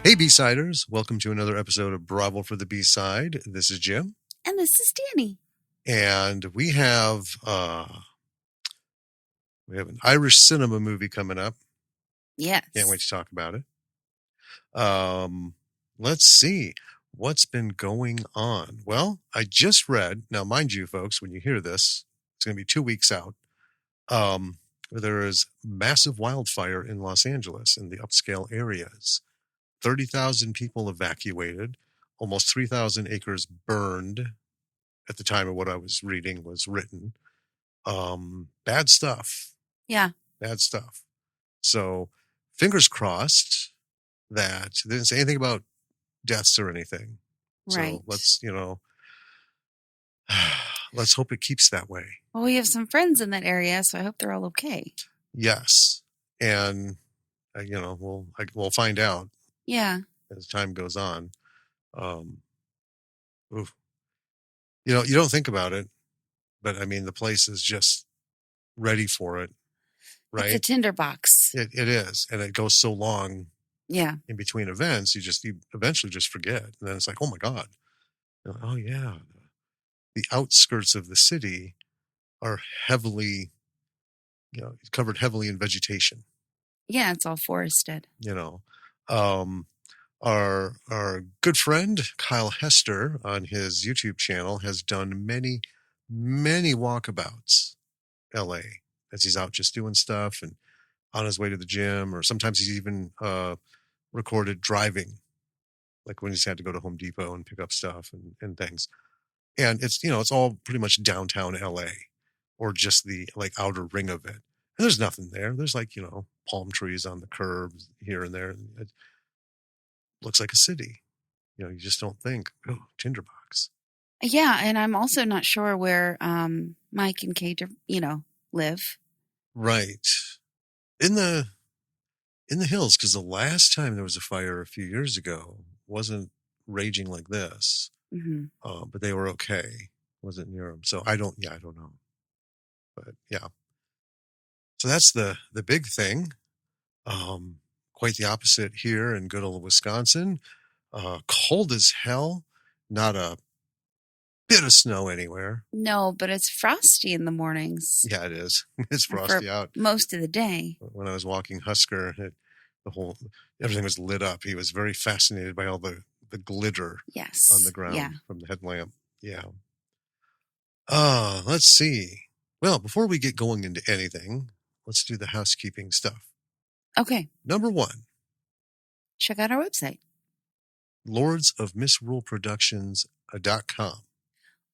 Hey, B-Siders. Welcome to another episode of Bravo for the B-Side. This is Jim. And this is Danny. And we have an Irish cinema movie coming up. Yes. Can't wait to talk about it. Let's see. What's been going on? Well, I just read, now mind you, folks, when you hear this, it's going to be 2 weeks out. There is massive wildfire in Los Angeles in the upscale areas. 30,000 people evacuated, almost 3,000 acres burned at the time of what I was reading was written. Bad stuff. Yeah. Bad stuff. So fingers crossed that they didn't say anything about deaths or anything. Right. So let's hope it keeps that way. Well, we have some friends in that area, so I hope they're all okay. Yes. And, we'll find out. Yeah. As time goes on. You don't think about it, but I mean, the place is just ready for it, right? It's a tinderbox. It is. And it goes so long Yeah. in between events, you eventually just forget. And then it's like, oh my God. Oh yeah. The outskirts of the city are heavily, covered heavily in vegetation. Yeah, it's all forested. Our good friend Kyle Hester on his YouTube channel has done many, many walkabouts LA as he's out just doing stuff and on his way to the gym, or sometimes he's even recorded driving, like when he's had to go to Home Depot and pick up stuff and things. And it's all pretty much downtown LA or just the like outer ring of it. And there's nothing there. There's like, palm trees on the curbs here and there. It looks like a city. You just don't think, oh, tinderbox. Yeah, and I'm also not sure where Mike and Kate, live. Right. In the hills, because the last time there was a fire a few years ago wasn't raging like this. Mm-hmm. But they were okay. Wasn't near them. So I don't know. But yeah. So that's the big thing. Quite the opposite here in good old Wisconsin. Cold as hell. Not a bit of snow anywhere. No, but it's frosty in the mornings. Yeah, it is. It's frosty out. Most of the day. When I was walking Husker, everything was lit up. He was very fascinated by all the glitter on the ground from the headlamp. Yeah. Let's see. Well, before we get going into anything, let's do the housekeeping stuff. Okay. Number 1. Check out our website. lordsofmisruleproductions.com.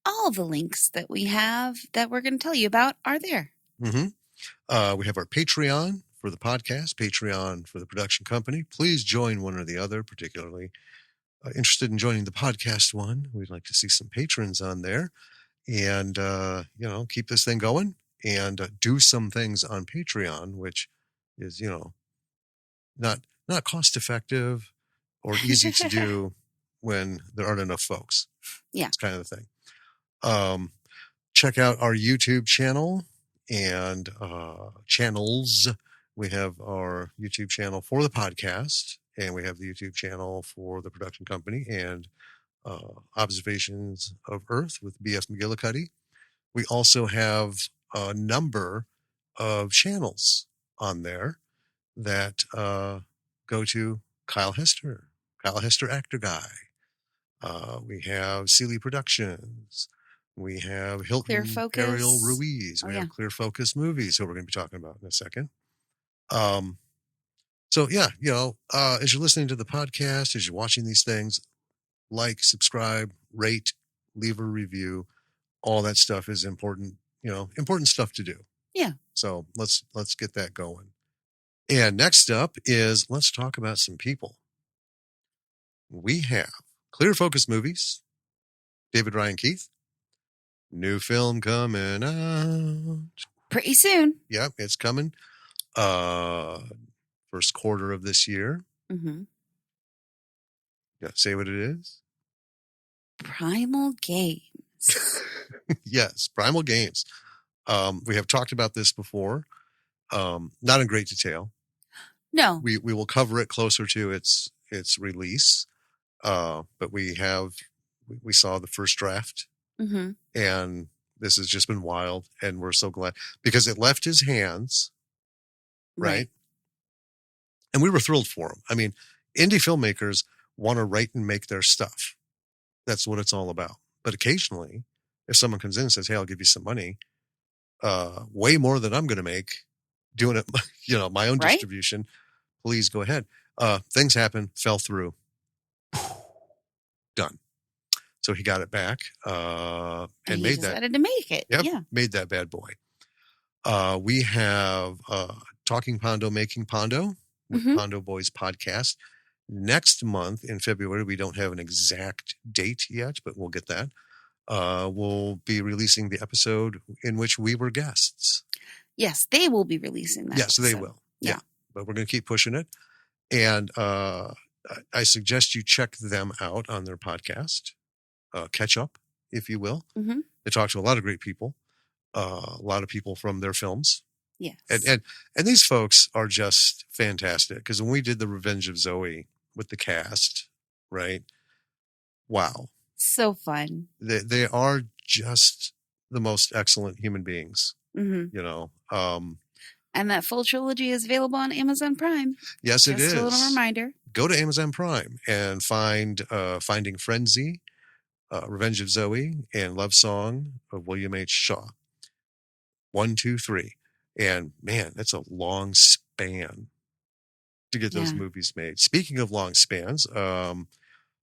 All the links that we have that we're going to tell you about are there. Mm-hmm. We have our Patreon for the podcast, Patreon for the production company. Please join one or the other, particularly interested in joining the podcast one. We'd like to see some patrons on there and, keep this thing going and do some things on Patreon, which is, not cost effective or easy to do when there aren't enough folks. Yeah. It's kind of the thing. Check out our YouTube channel and channels. We have our YouTube channel for the podcast, and we have the YouTube channel for the production company and Observations of Earth with B.S. McGillicuddy. We also have a number of channels on there that go to Kyle Hester Actor Guy. We have Seeley Productions. We have Hilton Ariel Ruiz. We have Clear Focus Movies, who we're going to be talking about in a second. So yeah, as you're listening to the podcast, as you're watching these things, like, subscribe, rate, leave a review. All that stuff is important, important stuff to do. Yeah. So let's get that going. And next up is, let's talk about some people. We have Clear Focus Movies, David Ryan Keith. New film coming out pretty soon. Yep, it's coming. First quarter of this year. Mm-hmm. Yeah, say what it is. Primal Games. Yes, Primal Games. We have talked about this before. Not in great detail. No. We will cover it closer to its its release. But we saw the first draft, Mm-hmm. and this has just been wild, and we're so glad because it left his hands, right? And we were thrilled for him. I mean, indie filmmakers want to write and make their stuff. That's what it's all about. But occasionally, if someone comes in and says, "Hey, I'll give you some money, way more than I'm going to make doing it, my own Right. distribution, please go ahead." Things happen, fell through, done. So he got it back and he made that. decided to make it. Yep, Yeah. made that bad boy. We have Talking Pondo, Making Pondo with Pondo Boys podcast. Next month in February, we don't have an exact date yet, but we'll get that. We'll be releasing the episode in which we were guests. Yes, they will be releasing that. Yes, they will. Yeah. But we're going to keep pushing it. And I suggest you check them out on their podcast. Catch up, if you will. Mm-hmm. They talk to a lot of great people, a lot of people from their films. Yes. And these folks are just fantastic. Because when we did the Revenge of Zoe with the cast, right? Wow. So fun. They are just the most excellent human beings, And that full trilogy is available on Amazon Prime. Yes, it is. Just a little reminder. Go to Amazon Prime and find Finding Frenzy, Revenge of Zoe, and Love Song of William H. Shaw. 1, 2, 3. And man, that's a long span to get those movies made. Speaking of long spans,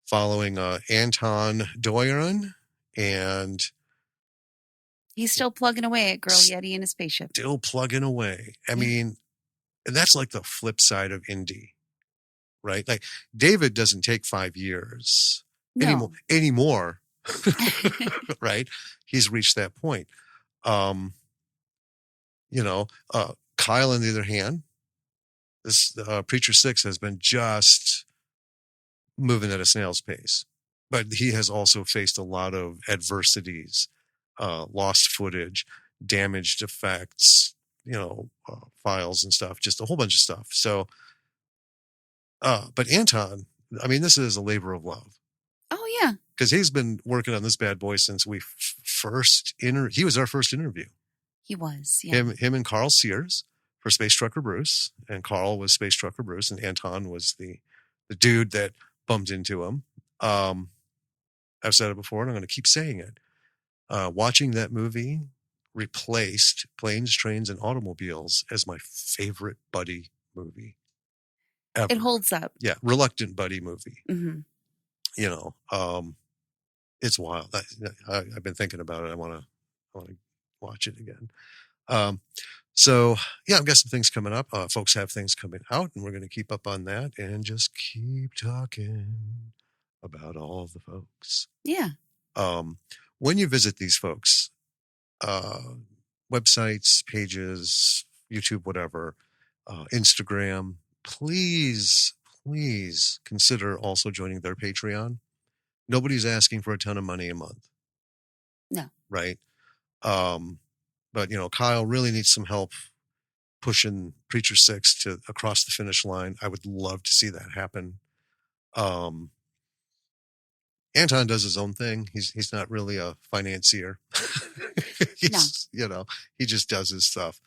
following Anton Doiron, and he's still plugging away at Girl Yeti in his spaceship. Still plugging away. I mean, and that's like the flip side of indie, right? Like David doesn't take 5 years anymore. Right? He's reached that point. Kyle, on the other hand, this Preacher 6 has been just moving at a snail's pace, but he has also faced a lot of adversities, lost footage, damaged effects, files and stuff, just a whole bunch of stuff. So, but Anton, I mean, this is a labor of love. Oh yeah. Because he's been working on this bad boy since we he was our first interview. He was, yeah. Him and Carl Sears for Space Trucker Bruce, and Carl was Space Trucker Bruce, and Anton was the dude that bumped into him. I've said it before, and I'm going to keep saying it. Watching that movie replaced Planes, Trains, and Automobiles as my favorite buddy movie ever. It holds up. Yeah, reluctant buddy movie. Mm-hmm. It's wild. I've been thinking about it. I want to watch it again. So yeah, I've got some things coming up. Folks have things coming out, and we're going to keep up on that and just keep talking about all the folks. Yeah. When you visit these folks, websites, pages, YouTube, whatever, Instagram, please consider also joining their Patreon. Nobody's asking for a ton of money a month. No. Right. But Kyle really needs some help pushing Preacher 6 to across the finish line. I would love to see that happen. Anton does his own thing. He's not really a financier. He just does his stuff.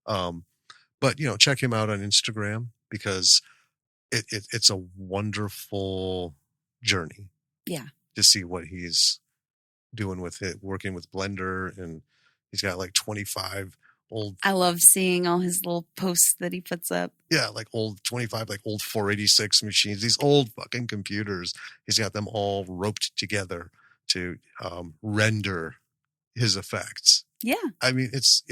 But check him out on Instagram because it's a wonderful journey. Yeah. To see what he's doing with it, working with Blender, and he's got like 25 old. I love seeing all his little posts that he puts up. Yeah, like old 25, like old 486 machines. These old fucking computers. He's got them all roped together to render his effects. Yeah, I mean it's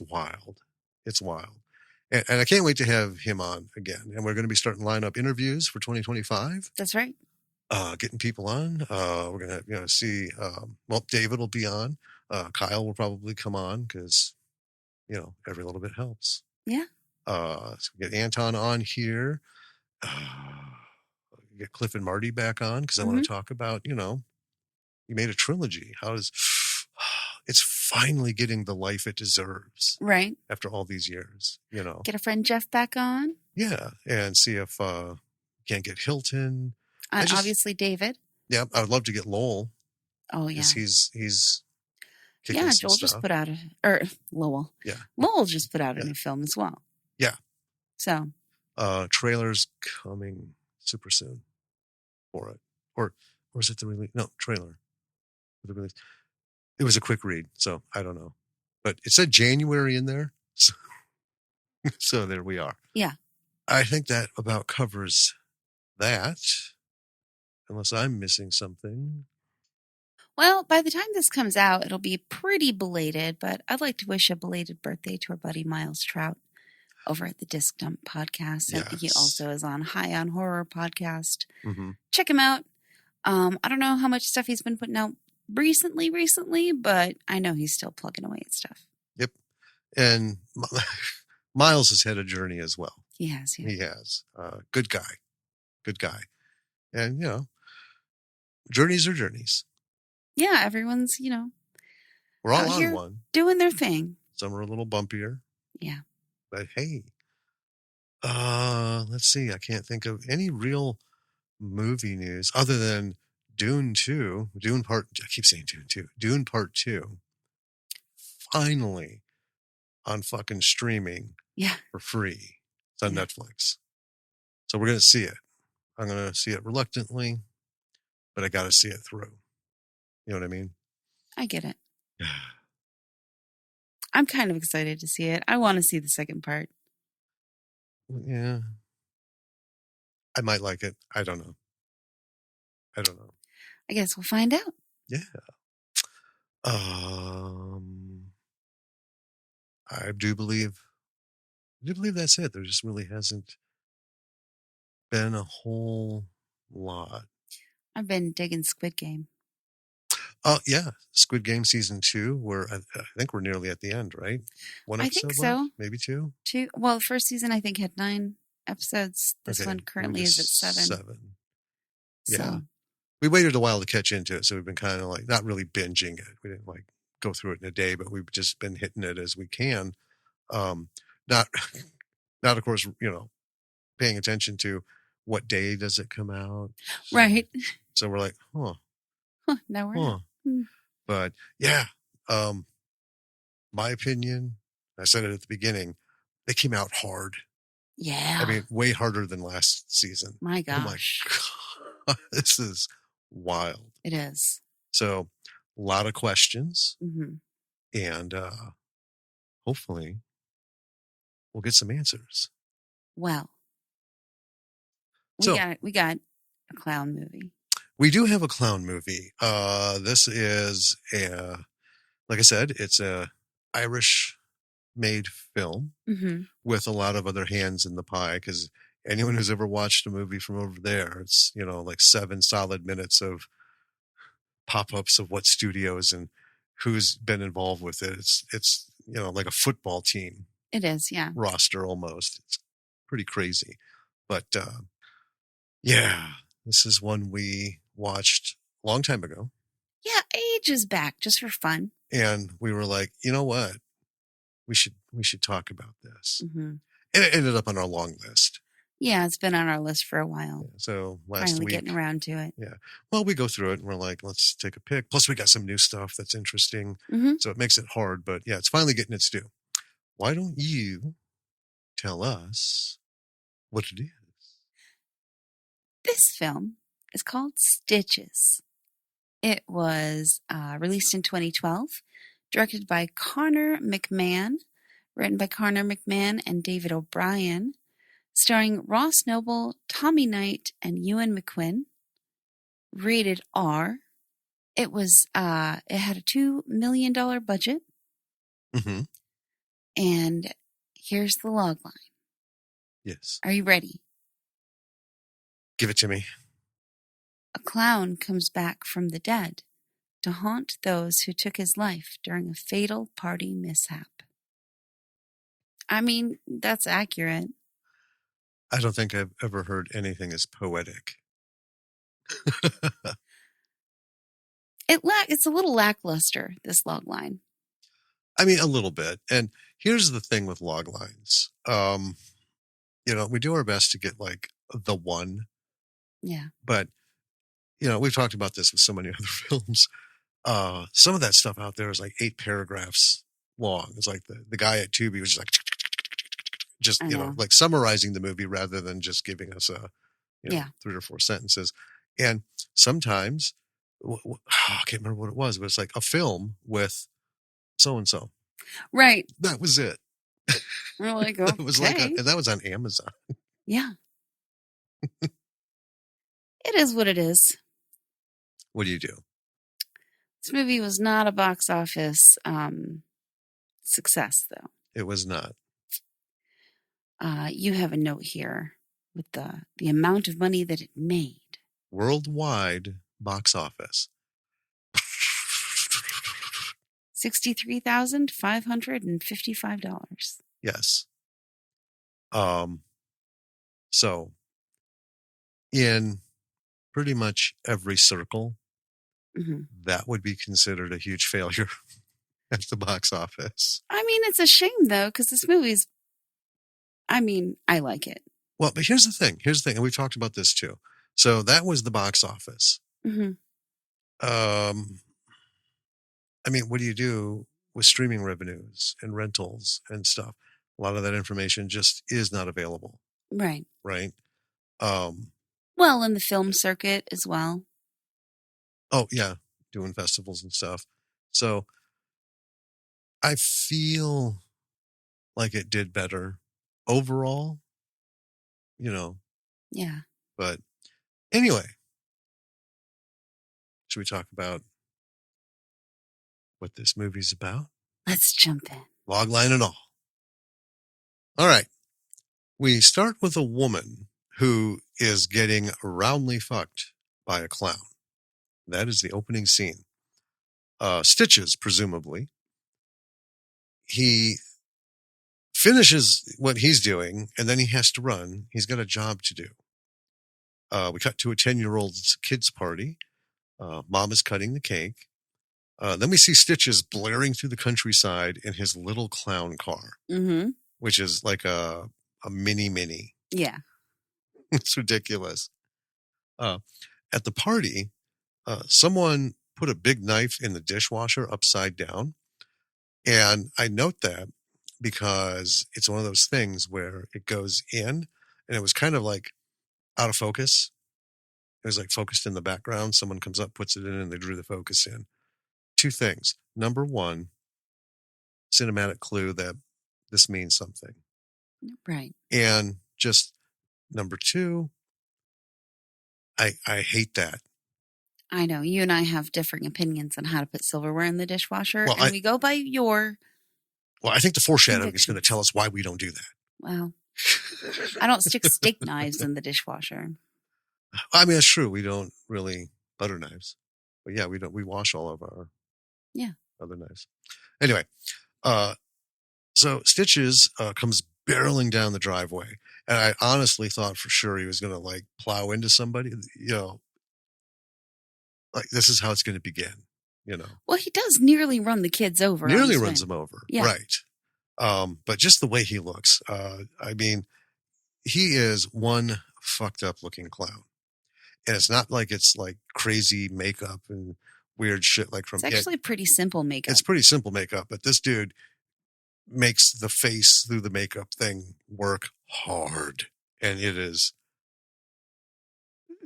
wild. It's wild, and I can't wait to have him on again. And we're going to be starting to line up interviews for 2025. That's right. Getting people on. We're going to see, David will be on. Kyle will probably come on because, every little bit helps. Yeah. So get Anton on here. Get Cliff and Marty back on because I want to talk about, you made a trilogy. It's finally getting the life it deserves. Right. After all these years, Get a friend Jeff back on. Yeah. And see if, Can't get Hilton. Just, obviously, David. Yeah, I would love to get Lowell. Oh yeah, he's kicking yeah. some Joel stuff. just put out Lowell. Yeah, Lowell just put out a new film as well. Yeah. So, trailer's coming super soon for it, or is it the release? No, trailer. The release. It was a quick read, so I don't know, but it said January in there, so there we are. Yeah, I think that about covers that, unless I'm missing something. Well, by the time this comes out, it'll be pretty belated, but I'd like to wish a belated birthday to our buddy Miles Trout over at the Disc Dump podcast. And he also is on High on Horror podcast. Mm-hmm. Check him out. I don't know how much stuff he's been putting out recently, but I know he's still plugging away at stuff. Yep. And Miles has had a journey as well. He has. Yeah. He has. Good guy. And, journeys are journeys. Yeah, everyone's, we're all on one. Doing their thing. Some are a little bumpier. Yeah. But hey, let's see. I can't think of any real movie news other than Dune 2. I keep saying Dune 2. Dune Part 2. Finally on fucking streaming. Yeah. For free. It's on Netflix. So we're going to see it. I'm going to see it reluctantly, but I got to see it through. You know what I mean? I get it. I'm kind of excited to see it. I want to see the second part. Yeah. I might like it. I don't know. I guess we'll find out. Yeah. I do believe that's it. There just really hasn't been a whole lot. I've been digging Squid Game. Oh, yeah. Squid Game season 2, where I think we're nearly at the end, right? One episode I think so. Left? Maybe 2? 2. Well, the first season I think had 9 episodes. This one currently is at 7. 7. So. Yeah. We waited a while to catch into it, so we've been kind of like not really binging it. We didn't go through it in a day, but we've just been hitting it as we can. Not of course, paying attention to what day does it come out. Right. So we're like, now we're not. But yeah, my opinion, I said it at the beginning, they came out hard. Yeah. I mean, way harder than last season. My gosh. Oh my God. This is wild. It is. So a lot of questions. Mm-hmm. And hopefully we'll get some answers. Well, we got a clown movie. We do have a clown movie. This is like I said, it's a Irish-made film with a lot of other hands in the pie. Because anyone who's ever watched a movie from over there, it's 7 solid minutes of pop-ups of what studios and who's been involved with it. It's like a football team. It is, yeah. Roster almost. It's pretty crazy, but yeah, this is one we watched a long time ago. Yeah, ages back, just for fun. And we were like, you know what? We should talk about this. Mm-hmm. And it ended up on our long list. Yeah, it's been on our list for a while. Yeah, so last finally week, getting around to it. Yeah. Well, we go through it and we're like, let's take a pick. Plus, we got some new stuff that's interesting. Mm-hmm. So it makes it hard. But yeah, it's finally getting its due. Why don't you tell us what it is? This film is called Stitches. It was released in 2012, directed by Connor McMahon, written by Connor McMahon and David O'Brien, starring Ross Noble, Tommy Knight, and Ewan McQuinn. Rated R. It had a $2 million budget. Mm-hmm. And here's the logline. Yes. Are you ready? Give it to me. A clown comes back from the dead to haunt those who took his life during a fatal party mishap. I mean, that's accurate. I don't think I've ever heard anything as poetic. It's a little lackluster, this logline. I mean, a little bit. And here's the thing with log lines. We do our best to get like the one Yeah. But, we've talked about this with so many other films. Some of that stuff out there is like 8 paragraphs long. It's like the guy at Tubi was just I know. like summarizing the movie rather than just giving us 3 or 4 sentences. And sometimes, I can't remember what it was, but it's like a film with so-and-so. Right. That was it. We're like, okay. It was like, and that was on Amazon. Yeah. It is what it is. What do you do? This movie was not a box office success, though. It was not. You have a note here with the amount of money that it made. Worldwide box office. $63,555. Yes. So in pretty much every circle, that would be considered a huge failure at the box office. I mean, it's a shame, though, because this movie's, I like it. Well, but here's the thing, and we've talked about this too. So that was the box office. Mm-hmm. What do you do with streaming revenues and rentals and stuff? A lot of that information just is not available. Right. Right. Well, in the film circuit as well. Oh, yeah. Doing festivals and stuff. So I feel like it did better overall, Yeah. But anyway, should we talk about what this movie's about? Let's jump in. Logline and all. All right. We start with a woman who is getting roundly fucked by a clown. That is the opening scene. Stitches, presumably. He finishes what he's doing, and then he has to run. He's got a job to do. We cut to a 10-year-old's kid's party. Mom is cutting the cake. Then we see Stitches blaring through the countryside in his little clown car, which is like a mini. Yeah. It's ridiculous. At the party, someone put a big knife in the dishwasher upside down. And I note that because it's one of those things where it goes in and it was kind of like out of focus. It was like focused in the background. Someone comes up, puts it in, and they drew the focus in. 2 things. Number 1, cinematic clue that this means something. Right. And just number 2, I hate that. I know. You and I have differing opinions on how to put silverware in the dishwasher, Well, and we go by your... Well, I think the foreshadowing is going to tell us why we don't do that. Well, I don't stick steak knives in the dishwasher. That's true. We don't really butter knives. But yeah, we wash all of our other knives. Anyway, so Stitches comes barreling down the driveway. And I honestly thought for sure he was going to like plow into somebody, like this is how it's going to begin, Well, he does nearly run the kids over. Nearly runs them over. Yeah. Right. But just the way he looks, he is one fucked up looking clown. And it's not like it's like crazy makeup and weird shit like from It's actually pretty simple makeup. It's pretty simple makeup, but this dude makes the face through the makeup thing work hard. And it is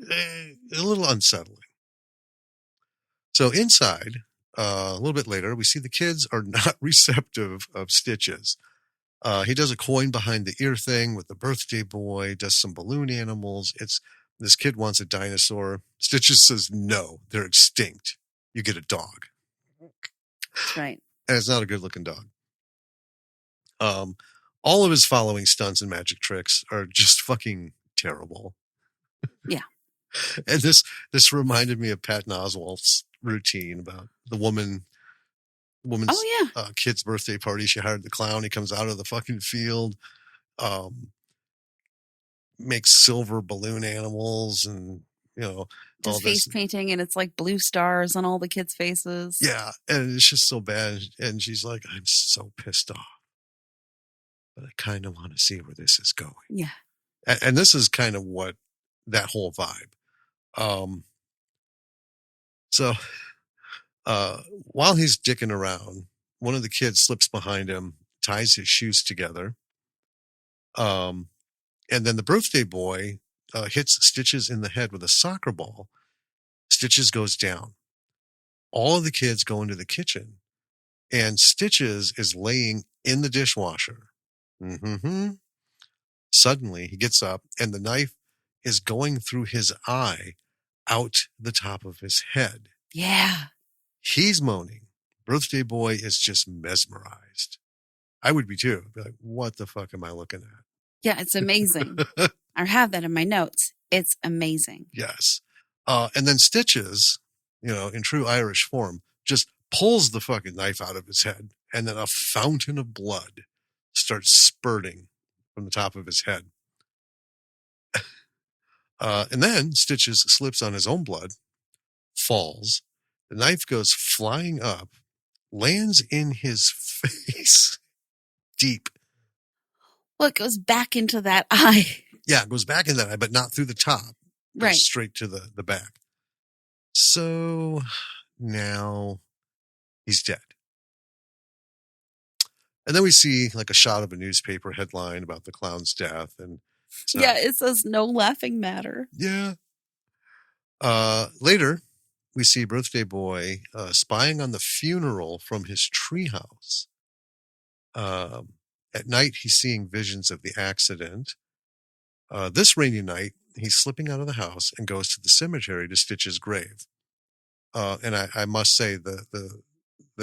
a little unsettling. So inside, a little bit later, we see the kids are not receptive of Stitches. He does a coin behind the ear thing with the birthday boy, does some balloon animals. This kid wants a dinosaur. Stitches says, no, they're extinct. You get a dog. That's right. And it's not a good looking dog. All of his following stunts and magic tricks are just fucking terrible. Yeah. And this reminded me of Patton Oswalt's routine about the woman's kid's birthday party. She hired the clown. He comes out of the fucking field, makes silver balloon animals and, does face painting, and it's like blue stars on all the kids' faces. Yeah. And it's just so bad. And she's like, I'm so pissed off, but I kind of want to see where this is going. Yeah. And this is kind of what that whole vibe. So while he's dicking around, one of the kids slips behind him, ties his shoes together. And then the birthday boy hits Stitches in the head with a soccer ball. Stitches goes down. All of the kids go into the kitchen, and Stitches is laying in the dishwasher. Mm-hmm. Suddenly, he gets up, and the knife is going through his eye out the top of his head. Yeah. He's moaning. Birthday boy is just mesmerized. I would be too. I'd be like, what the fuck am I looking at? Yeah, it's amazing. I have that in my notes. It's amazing. Yes. And then Stitches, in true Irish form, just pulls the fucking knife out of his head, and then a fountain of blood starts spurting from the top of his head. And then Stitches slips on his own blood, falls. The knife goes flying up, lands in his face deep. Well, it goes back into that eye. Yeah, it goes back in that eye, but not through the top. Right. Goes straight to the back. So now he's dead. And then we see like a shot of a newspaper headline about the clown's death. And yeah, it says no laughing matter. Yeah. Later, we see birthday boy spying on the funeral from his treehouse. At night, he's seeing visions of the accident. This rainy night, he's slipping out of the house and goes to the cemetery to Stitch's grave. And I must say the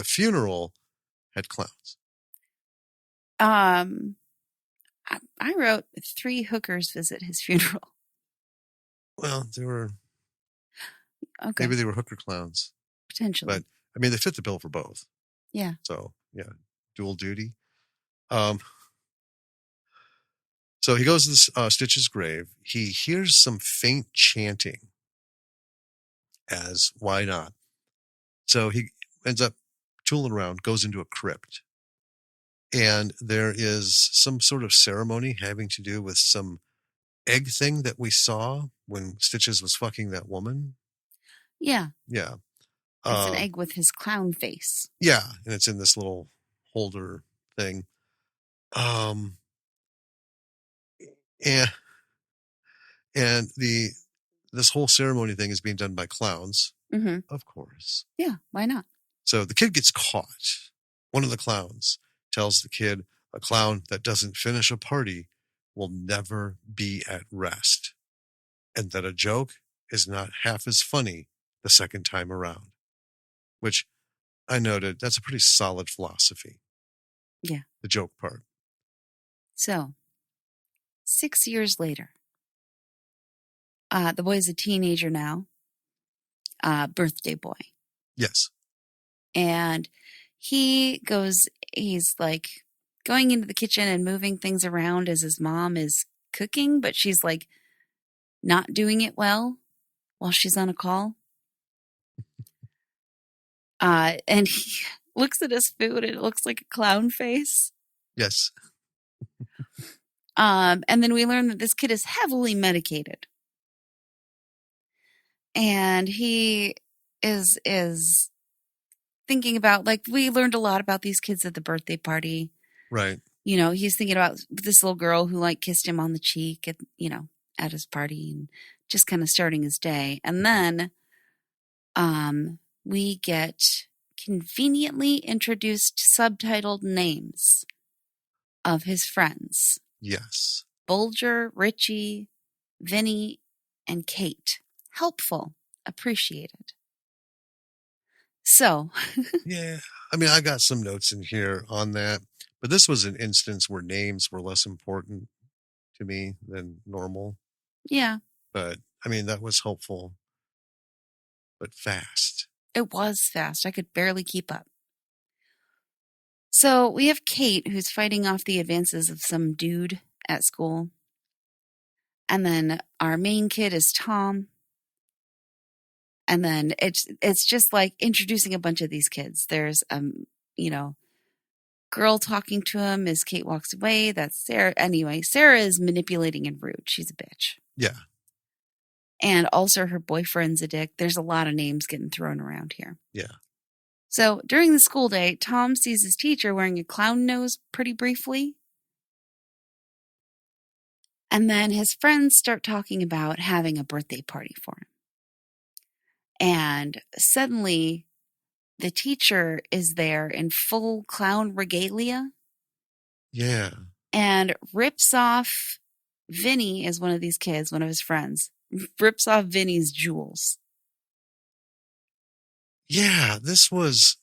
funeral had clowns. I wrote 3 hookers visit his funeral. Well, they were okay. Maybe they were hooker clowns. Potentially. But I mean, they fit the bill for both. Yeah. So yeah, dual duty. So he goes to Stitch's grave. He hears some faint chanting, as why not? So he ends up tooling around, goes into a crypt. And there is some sort of ceremony having to do with some egg thing that we saw when Stitches was fucking that woman. Yeah. Yeah. It's an egg with his clown face. Yeah. And it's in this little holder thing. And this whole ceremony thing is being done by clowns, of course. Yeah, why not? So the kid gets caught. One of the clowns tells the kid, a clown that doesn't finish a party will never be at rest, and that a joke is not half as funny the second time around, which I noted, that's a pretty solid philosophy. Yeah. The joke part. So, 6 years later, the boy's a teenager now, birthday boy. Yes. And he's like going into the kitchen and moving things around as his mom is cooking, but she's like not doing it well while she's on a call. And he looks at his food and it looks like a clown face. Yes. And then we learn that this kid is heavily medicated. And he is thinking about, like, we learned a lot about these kids at the birthday party. Right. He's thinking about this little girl who like kissed him on the cheek at his party and just kind of starting his day. And then we get conveniently introduced subtitled names of his friends. Yes. Bulger, Richie, Vinny, and Kate. Helpful. Appreciated. So. Yeah. I mean, I got some notes in here on that, but this was an instance where names were less important to me than normal. Yeah. But, I mean, that was helpful, but fast. It was fast. I could barely keep up. So we have Kate, who's fighting off the advances of some dude at school. And then our main kid is Tom. And then it's just like introducing a bunch of these kids. There's girl talking to him as Kate walks away. That's Sarah. Anyway, Sarah is manipulating and rude. She's a bitch. Yeah. And also her boyfriend's a dick. There's a lot of names getting thrown around here. Yeah. So during the school day, Tom sees his teacher wearing a clown nose pretty briefly. And then his friends start talking about having a birthday party for him. And suddenly, the teacher is there in full clown regalia. Yeah. And rips off Vinny, as one of these kids, one of his friends, rips off Vinny's jewels. Yeah, this was...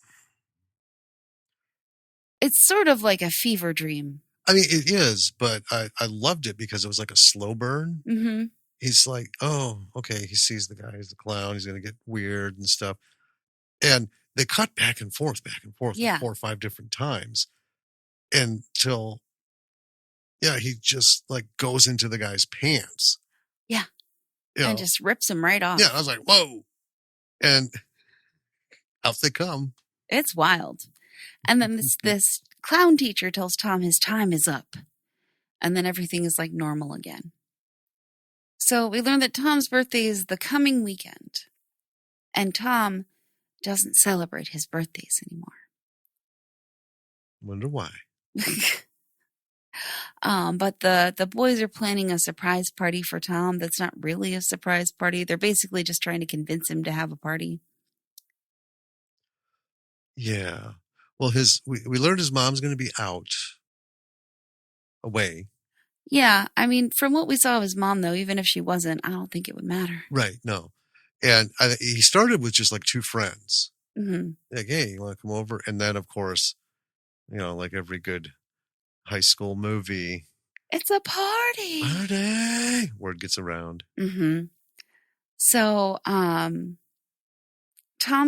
It's sort of like a fever dream. I mean, it is, but I loved it because it was like a slow burn. Mm-hmm. He's like, oh, okay, he sees the guy, he's the clown, he's going to get weird and stuff. And they cut back and forth, Yeah. like 4 or 5 different times until, he just like goes into the guy's pants. Yeah. You And know? just rips him right off. Yeah, I was like, whoa. And out they come. It's wild. And then this clown teacher tells Tom his time is up. And then everything is like normal again. So we learn that Tom's birthday is the coming weekend. And Tom doesn't celebrate his birthdays anymore. Wonder why. But the boys are planning a surprise party for Tom that's not really a surprise party. They're basically just trying to convince him to have a party. Yeah. Well, we learned his mom's going to be away. Yeah, I mean, from what we saw of his mom, though, even if she wasn't, I don't think it would matter. Right, no. And he started with just like 2 friends. Mm-hmm. Like, hey, you want to come over? And then, of course, like every good high school movie. It's a party! Party! Word gets around. Mm-hmm. So, Tom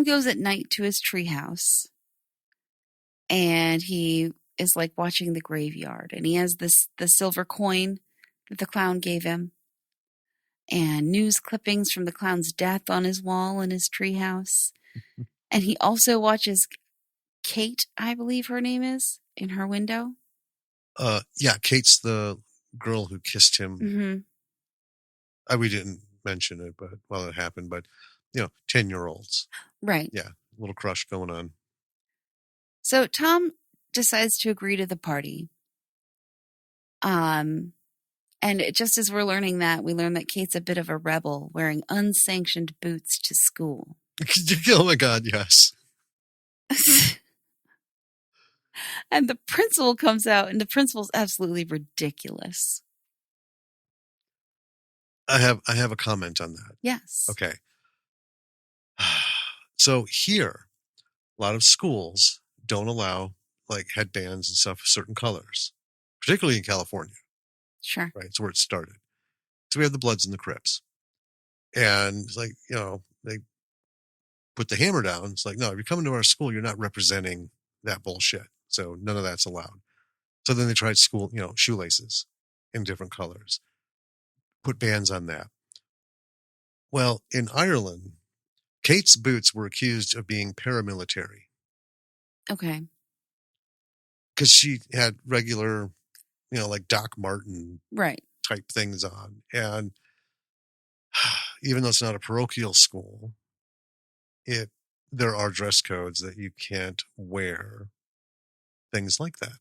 goes at night to his treehouse. And he is like watching the graveyard. And he has the silver coin that the clown gave him. And news clippings from the clown's death on his wall in his treehouse. And he also watches Kate, I believe her name is, in her window. Yeah, Kate's the girl who kissed him. Mm-hmm. We didn't mention it, but it happened. But 10-year-olds, right? Yeah, little crush going on. So Tom decides to agree to the party. And just as we're learning that, we learn that Kate's a bit of a rebel, wearing unsanctioned boots to school. Oh my God, yes. And the principal comes out, and the principal's absolutely ridiculous. I have a comment on that. Yes. Okay. So here, a lot of schools don't allow like headbands and stuff of certain colors, particularly in California. Sure. Right. It's where it started. So we have the Bloods and the Crips. And it's like, they put the hammer down. It's like, no, if you're coming to our school, you're not representing that bullshit. So none of that's allowed. So then they tried school, shoelaces in different colors, put bans on that. Well, in Ireland, Kate's boots were accused of being paramilitary. Okay. Because she had regular, like Doc Martin right. type things on. And even though it's not a parochial school, there are dress codes that you can't wear things like that.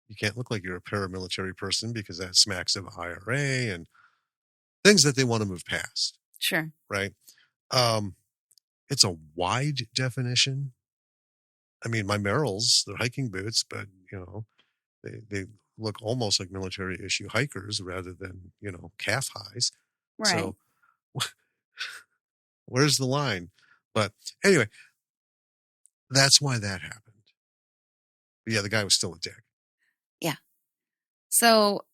You can't look like you're a paramilitary person because that smacks of IRA and things that they want to move past. Sure. Right. It's a wide definition. I mean, my Merrells, they're hiking boots, but they look almost like military issue hikers rather than, calf highs. Right. So where's the line? But anyway, that's why that happened. But yeah, the guy was still a dick. Yeah. So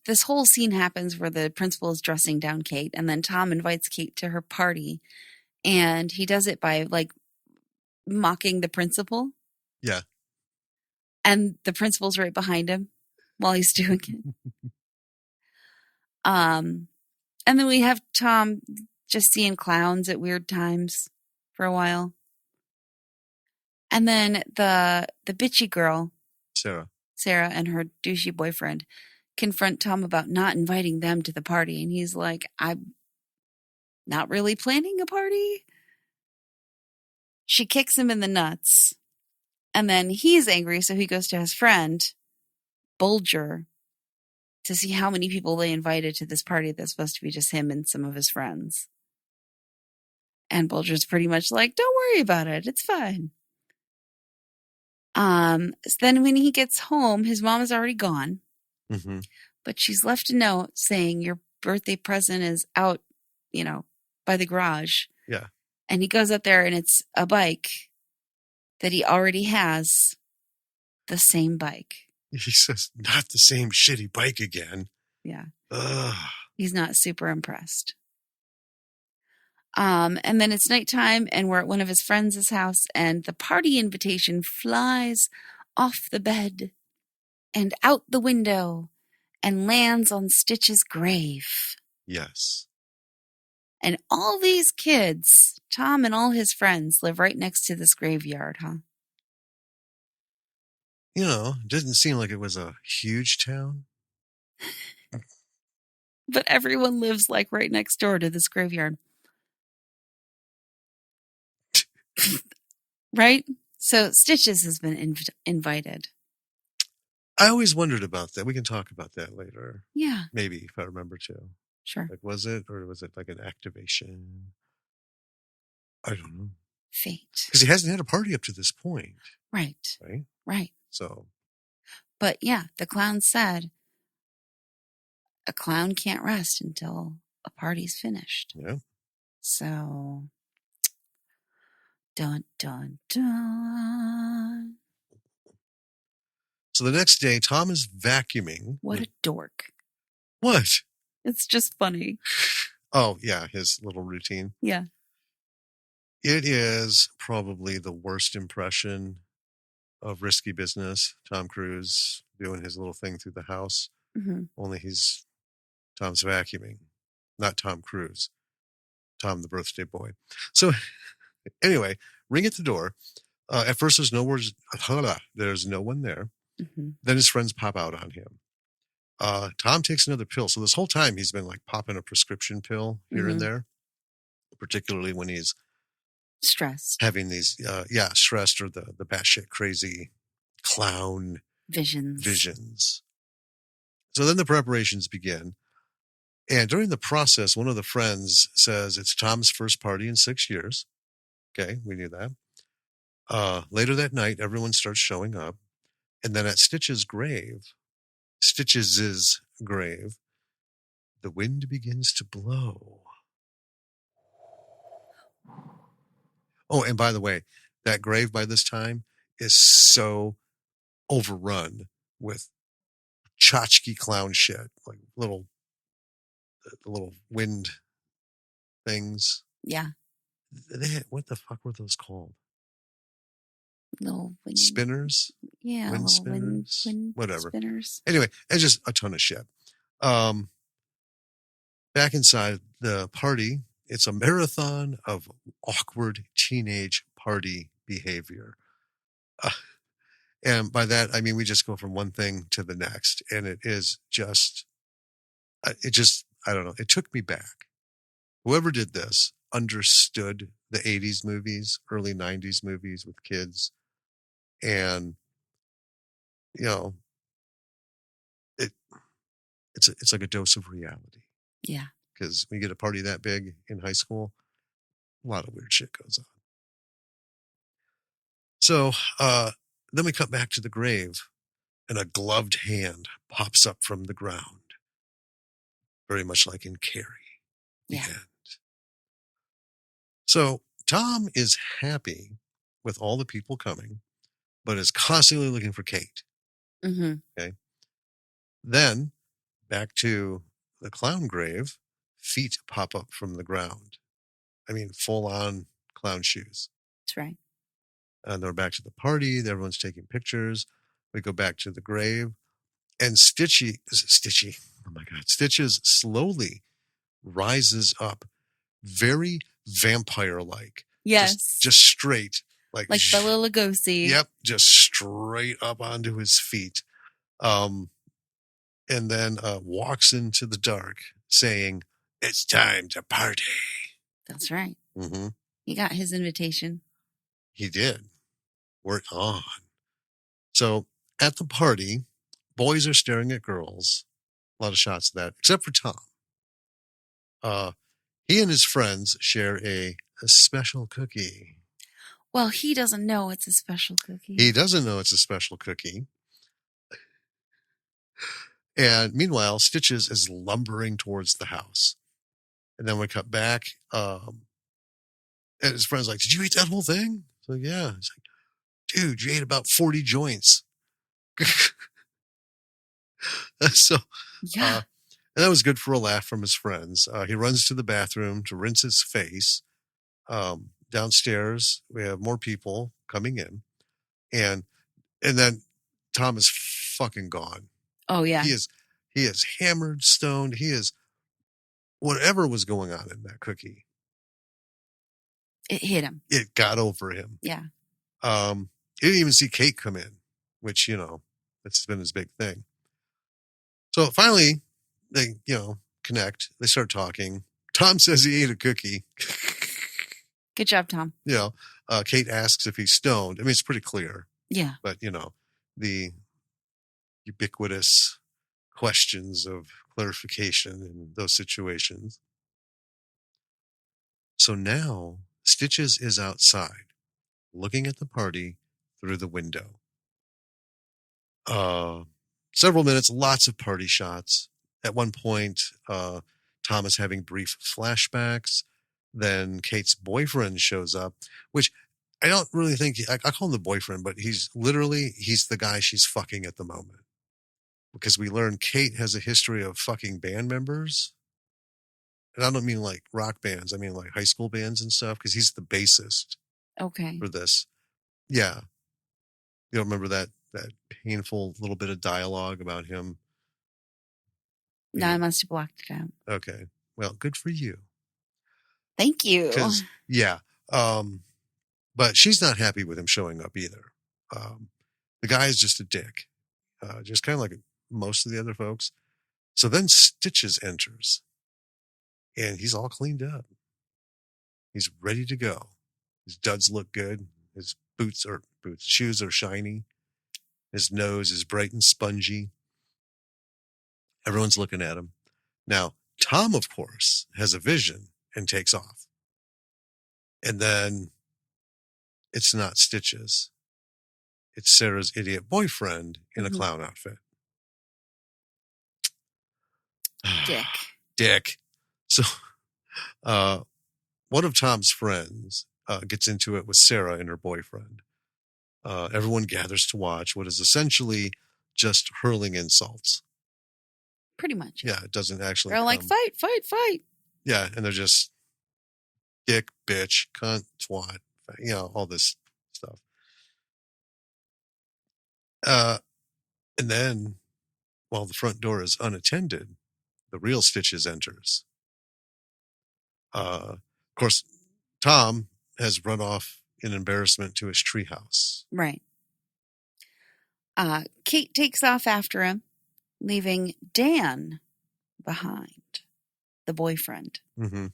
this whole scene happens where the principal is dressing down Kate, and then Tom invites Kate to her party, and he does it by like mocking the principal. Yeah. And the principal's right behind him while he's doing it. And then we have Tom just seeing clowns at weird times for a while. And then the bitchy girl, Sarah, and her douchey boyfriend confront Tom about not inviting them to the party. And he's like, not really planning a party. She kicks him in the nuts. And then he's angry, so he goes to his friend, Bulger, to see how many people they invited to this party that's supposed to be just him and some of his friends. And Bulger's pretty much like, don't worry about it. It's fine. So then when he gets home, his mom is already gone. Mm-hmm. But she's left a note saying your birthday present is out, by the garage. Yeah. And he goes up there and it's a bike that he already has, the same bike. He says, not the same shitty bike again. Yeah. Ugh. He's not super impressed. And then it's nighttime and we're at one of his friends' house and the party invitation flies off the bed and out the window and lands on Stitch's grave. Yes. And all these kids, Tom and all his friends, live right next to this graveyard, huh? It didn't seem like it was a huge town. But everyone lives like right next door to this graveyard. Right? So Stitches has been invited. I always wondered about that. We can talk about that later. Yeah. Maybe, if I remember to. Sure. Like, was it like an activation? I don't know. Fate. Because he hasn't had a party up to this point. Right. Right. So. But yeah, the clown said a clown can't rest until a party's finished. Yeah. So, dun, dun, dun. So the next day, Tom is vacuuming. What a dork. What? It's just funny. Oh, yeah, his little routine. Yeah. It is probably the worst impression of Risky Business. Tom Cruise doing his little thing through the house. Mm-hmm. Only Tom's vacuuming, not Tom Cruise. Tom, the birthday boy. So anyway, ring at the door. At first, there's no one there. Mm-hmm. Then his friends pop out on him. Tom takes another pill. So this whole time he's been like popping a prescription pill here and there, particularly when he's stressed, having these, stressed or the batshit crazy clown visions. So then the preparations begin. And during the process, one of the friends says it's Tom's first party in 6 years. Okay, we knew that. Later that night, everyone starts showing up. And then at Stitch's grave, the wind begins to blow. Oh, and by the way, that grave by this time is so overrun with tchotchke clown shit, like the little wind things. Yeah. What the fuck were those called? Little wind spinners. Yeah, wind spinners. Wind whatever. Spinners. Anyway, it's just a ton of shit. Back inside the party, it's a marathon of awkward teenage party behavior. And by that, I mean, we just go from one thing to the next. And it is just, I don't know. It took me back. Whoever did this understood the 80s movies, early 90s movies with kids. And, it's like a dose of reality. Yeah. Because when you get a party that big in high school, a lot of weird shit goes on. So then we cut back to the grave, and a gloved hand pops up from the ground, very much like in Carrie. Yeah. And so Tom is happy with all the people coming, but is constantly looking for Kate. Mm-hmm. Okay. Then back to the clown grave, feet pop up from the ground. I mean, full on clown shoes. That's right. And they're back to the party. Everyone's taking pictures. We go back to the grave, and Stitchy, oh my God, Stitches slowly rises up, very vampire-like. Yes. Just straight. Like Bela Lugosi. Yep, just straight up onto his feet. And then walks into the dark saying, "It's time to party." That's right. Mm-hmm. He got his invitation. He did. Work on. So at the party, boys are staring at girls. A lot of shots of that, except for Tom. He and his friends share a special cookie. Well, he doesn't know it's a special cookie. He doesn't know it's a special cookie. And meanwhile, Stitches is lumbering towards the house. And then we cut back. And his friend's like, "Did you eat that whole thing?" So yeah. He's like, "Dude, you ate about 40 joints." So, Yeah. and that was good for a laugh from his friends. He runs to the bathroom to rinse his face. Downstairs, we have more people coming in. And then Tom is fucking gone. Oh, yeah. He is hammered, stoned. He is whatever was going on in that cookie. It hit him. It got over him. Yeah. You didn't even see Kate come in, which, that's been his big thing. So finally, they, connect. They start talking. Tom says he ate a cookie. Good job, Tom. Kate asks if he's stoned. I mean, it's pretty clear. Yeah. But, the ubiquitous questions of clarification in those situations. So now Stitches is outside looking at the party through the window. Several minutes, lots of party shots. At one point, Tom is having brief flashbacks. Then Kate's boyfriend shows up, which I don't really think, I call him the boyfriend, but he's the guy she's fucking at the moment. Because we learn Kate has a history of fucking band members. And I don't mean like rock bands. I mean like high school bands and stuff, because he's the bassist for this. Yeah. You don't remember that painful little bit of dialogue about him? No, I must have blocked it out. Okay. Well, good for you. Thank you. Yeah. But she's not happy with him showing up either. The guy is just a dick. Just kind of like most of the other folks. So then Stitches enters. And he's all cleaned up. He's ready to go. His duds look good. His shoes are shiny. His nose is bright and spongy. Everyone's looking at him. Now, Tom, of course, has a vision and takes off. And then it's not Stitches. It's Sarah's idiot boyfriend in a clown outfit. Dick. So, one of Tom's friends gets into it with Sarah and her boyfriend. Everyone gathers to watch what is essentially just hurling insults. Pretty much. Yeah, it doesn't actually. They're like, fight. Yeah, and they're just dick, bitch, cunt, twat, all this stuff. And then, while the front door is unattended, the real Stitches enters. Of course, Tom has run off in embarrassment to his treehouse. Right. Kate takes off after him, leaving Dan behind, the boyfriend. Mm-hmm.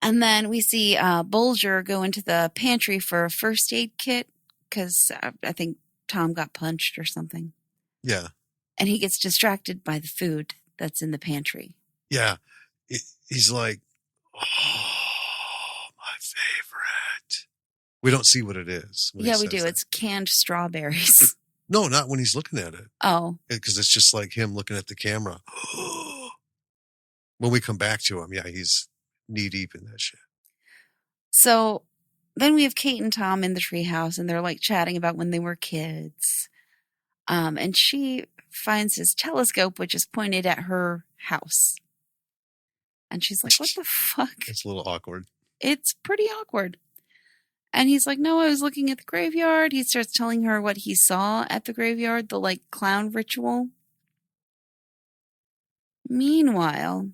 And then we see Bulger go into the pantry for a first aid kit because I think Tom got punched or something. Yeah. And he gets distracted by the food that's in the pantry. Yeah. He's like, oh, my favorite. We don't see what it is. Yeah, we do. That. It's canned strawberries. No, not when he's looking at it. Oh. Because it's just like him looking at the camera. When we come back to him, yeah, he's knee deep in that shit. So then we have Kate and Tom in the treehouse, and they're like chatting about when they were kids. And she finds his telescope, which is pointed at her house. And she's like, what the fuck? It's a little awkward. It's pretty awkward. And he's like, no, I was looking at the graveyard. He starts telling her what he saw at the graveyard, the like clown ritual. Meanwhile,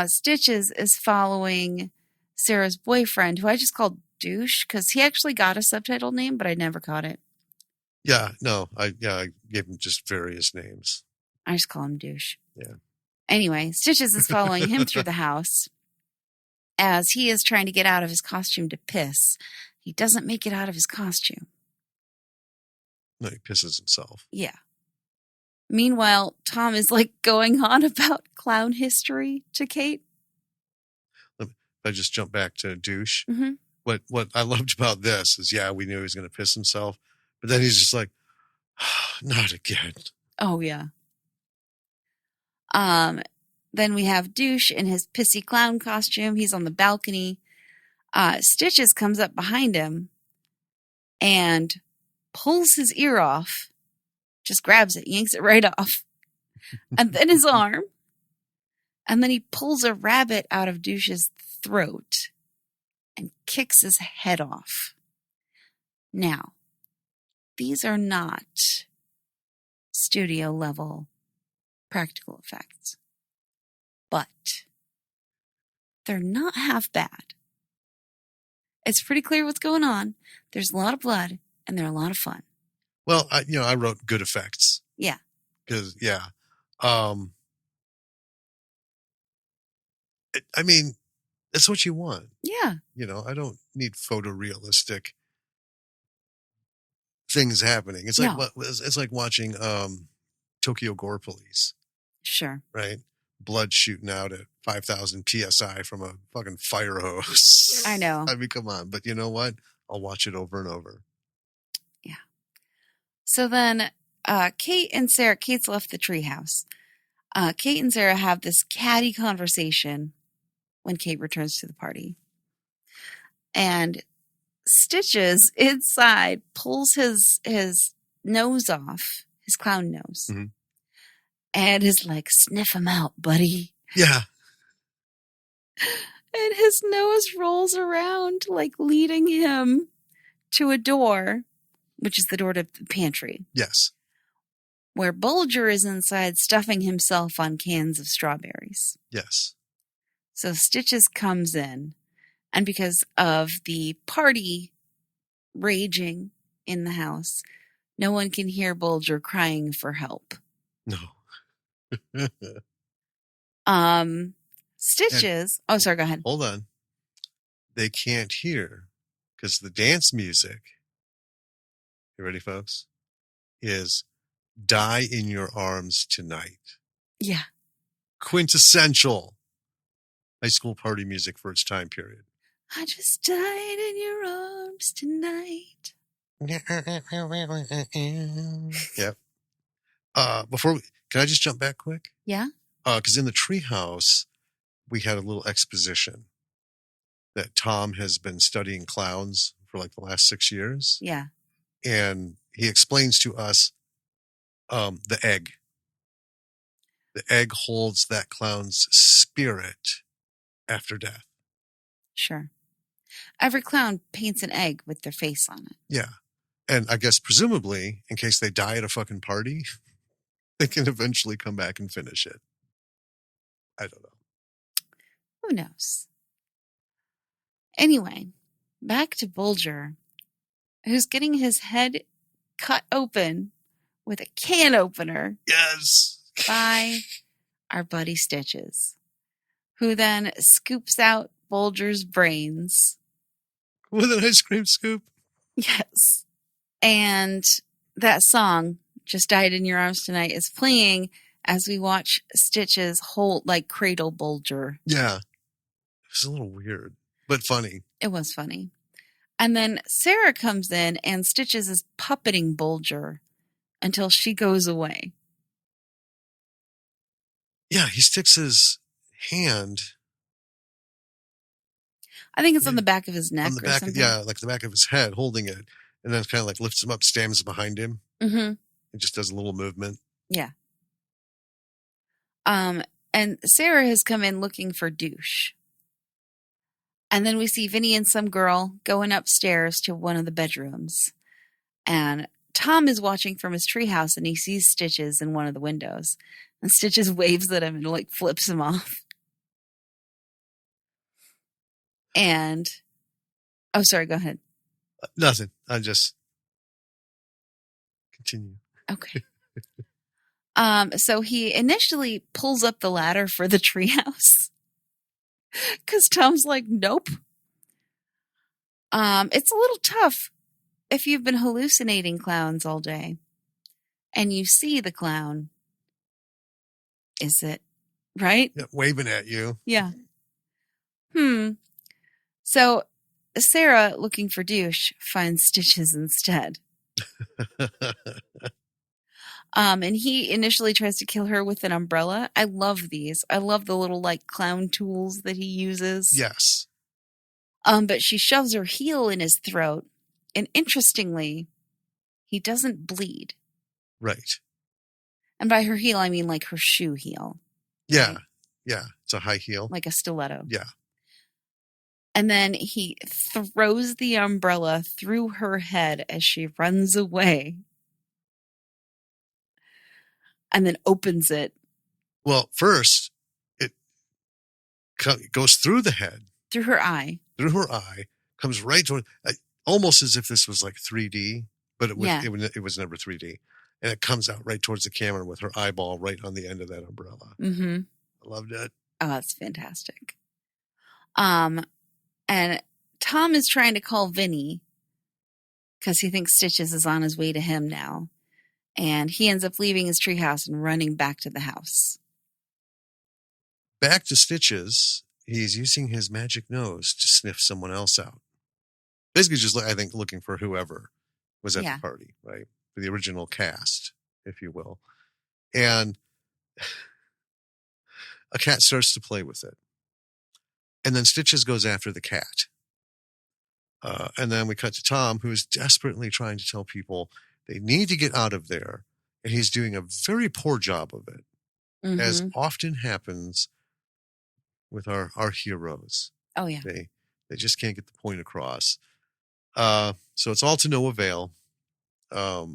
Stitches is following Sarah's boyfriend, who I just called Douche, because he actually got a subtitle name, but I never caught it. Yeah, no, I gave him just various names. I just call him Douche. Yeah. Anyway, Stitches is following him through the house. as he is trying to get out of his costume to piss. He doesn't make it out of his costume. No, he pisses himself. Yeah. Meanwhile, Tom is like going on about clown history to Kate. I just jump back to douche. Mm-hmm. What I loved about this is, we knew he was going to piss himself, but then he's just like, not again. Oh, yeah. Then we have Douche in his pissy clown costume. He's on the balcony. Stitches comes up behind him and pulls his ear off. Just grabs it, yanks it right off. And then his arm. And then he pulls a rabbit out of Douche's throat and kicks his head off. Now, these are not studio level practical effects, but they're not half bad. It's pretty clear what's going on. There's a lot of blood and they're a lot of fun. Well, I wrote good effects. Yeah. Because, I mean, that's what you want. Yeah. I don't need photorealistic things happening. It's like it's like watching Tokyo Gore Police. Sure. Right? Blood shooting out at 5,000 psi from a fucking fire hose. I know. I mean, come on. But you know what? I'll watch it over and over. Yeah. So then Kate and Sarah, Kate's left the treehouse. Kate and Sarah have this catty conversation when Kate returns to the party. And Stitches inside pulls his nose off, his clown nose, and is like, sniff him out, buddy. Yeah. And his nose rolls around, like leading him to a door, which is the door to the pantry. Yes. Where Bulger is inside stuffing himself on cans of strawberries. Yes. So Stitches comes in, and because of the party raging in the house, no one can hear Bulger crying for help. No. Stitches... sorry, go ahead. Hold on. They can't hear because the dance music, you ready, folks, is Die in Your Arms Tonight. Yeah. Quintessential high school party music for its time period. I just died in your arms tonight. Yep. Can I just jump back quick? Yeah. Because in the treehouse, we had a little exposition that Tom has been studying clowns for like the last 6 years. Yeah. And he explains to us the egg. The egg holds that clown's spirit after death. Sure. Every clown paints an egg with their face on it. Yeah. And I guess presumably, in case they die at a fucking party, they can eventually come back and finish it. I don't know. Who knows? Anyway, back to Bulger, who's getting his head cut open with a can opener. Yes. By our buddy Stitches, who then scoops out Bulger's brains. With an ice cream scoop? Yes. And that song, Just Died in Your Arms Tonight, is playing as we watch Stitches cradle Bulger. Yeah. It was a little weird, but funny. It was funny. And then Sarah comes in and Stitches is puppeting Bulger until she goes away. Yeah, he sticks his hand. I think it's on the back of his neck on the or back, something. Yeah, like the back of his head, holding it, and then kind of like lifts him up, stands behind him. Mm-hmm. It just does a little movement. Yeah. And Sarah has come in looking for Douche. And then we see Vinny and some girl going upstairs to one of the bedrooms. And Tom is watching from his treehouse and he sees Stitches in one of the windows. And Stitches waves at him and flips him off. And, sorry, go ahead. Nothing. I just continue. Okay. So he initially pulls up the ladder for the treehouse. Because Tom's like, nope. It's a little tough if you've been hallucinating clowns all day and you see the clown. Is it right? Yeah, waving at you. Yeah. So Sarah, looking for douche, finds Stitches instead. And he initially tries to kill her with an umbrella. I love these. I love the little like clown tools that he uses. Yes. But she shoves her heel in his throat, and interestingly, he doesn't bleed. Right. And by her heel, I mean like her shoe heel. Yeah. Right? Yeah. It's a high heel. Like a stiletto. Yeah. And then he throws the umbrella through her head as she runs away. And then opens it. Well, first, it goes through the head. Through her eye. Through her eye. Comes right toward, almost as if this was like 3D, but it was never 3D. And it comes out right towards the camera with her eyeball right on the end of that umbrella. Mm-hmm. I loved it. Oh, that's fantastic. And Tom is trying to call Vinny because he thinks Stitches is on his way to him now. And he ends up leaving his treehouse and running back to the house. Back to Stitches, he's using his magic nose to sniff someone else out. Basically just, I think, looking for whoever was at the party, right? For the original cast, if you will. And a cat starts to play with it. And then Stitches goes after the cat. And then we cut to Tom, who is desperately trying to tell people they need to get out of there. And he's doing a very poor job of it, as often happens with our heroes. Oh, yeah. They just can't get the point across. So it's all to no avail. So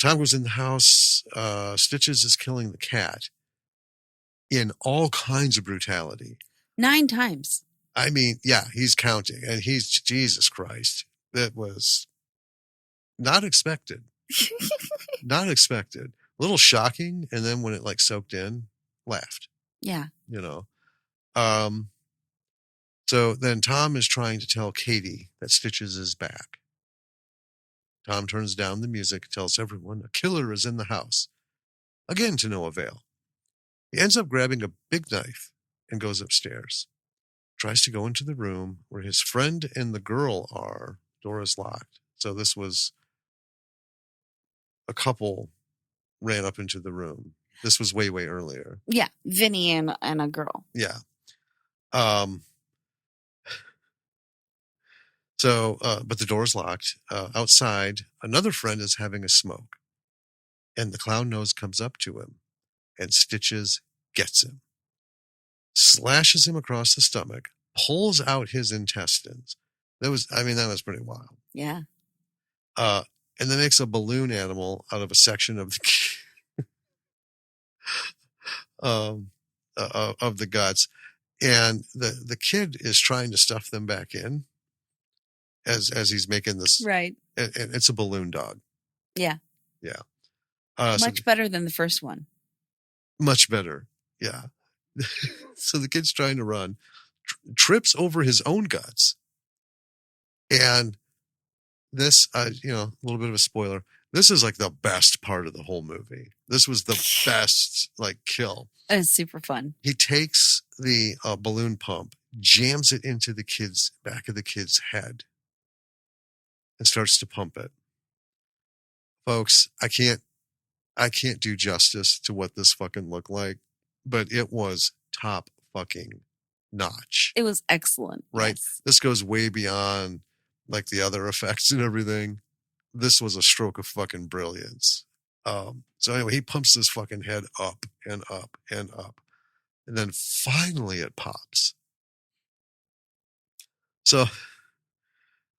Tom goes in the house. Stitches is killing the cat in all kinds of brutality. 9 times. I mean, yeah, he's counting. And he's, Jesus Christ. That was not expected. Not expected. A little shocking. And then when it like soaked in, laughed. Yeah. You know. So then Tom is trying to tell Katie that Stitches is back. Tom turns down the music, tells everyone a killer is in the house. Again, to no avail. He ends up grabbing a big knife and goes upstairs. Tries to go into the room where his friend and the girl are. Door is locked. So this was a couple ran up into the room. This was way, way earlier. Yeah, Vinny and a girl. Yeah. But the door's locked. Outside, another friend is having a smoke. And the clown nose comes up to him. And Stitches gets him. Slashes him across the stomach. Pulls out his intestines. That was pretty wild. Yeah. And then makes a balloon animal out of a section of the of the guts. And the kid is trying to stuff them back in as he's making this. Right. And it's a balloon dog. Yeah. Yeah. Much better than the first one. Much better. Yeah. So the kid's trying to run, trips over his own guts. And this, a little bit of a spoiler. This is like the best part of the whole movie. This was the best kill. It's super fun. He takes the balloon pump, jams it into the back of the kid's head, and starts to pump it. Folks, I can't do justice to what this fucking looked like, but it was top fucking notch. It was excellent. Right? Yes. This goes way beyond like the other effects and everything. This was a stroke of fucking brilliance. So anyway, he pumps his fucking head up and up and up. And then finally it pops. So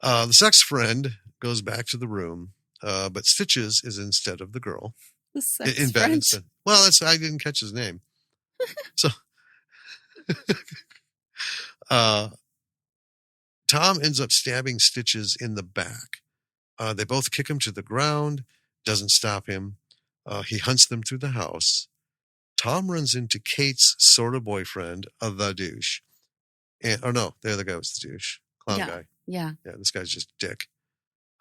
the sex friend goes back to the room, but Stitches is instead of the girl. The sex in bed friend? instead. Well, I didn't catch his name. So Tom ends up stabbing Stitches in the back. They both kick him to the ground. Doesn't stop him. He hunts them through the house. Tom runs into Kate's sort of boyfriend, the douche. No, the other guy was the douche. Clown guy. Yeah. Yeah, this guy's just a dick.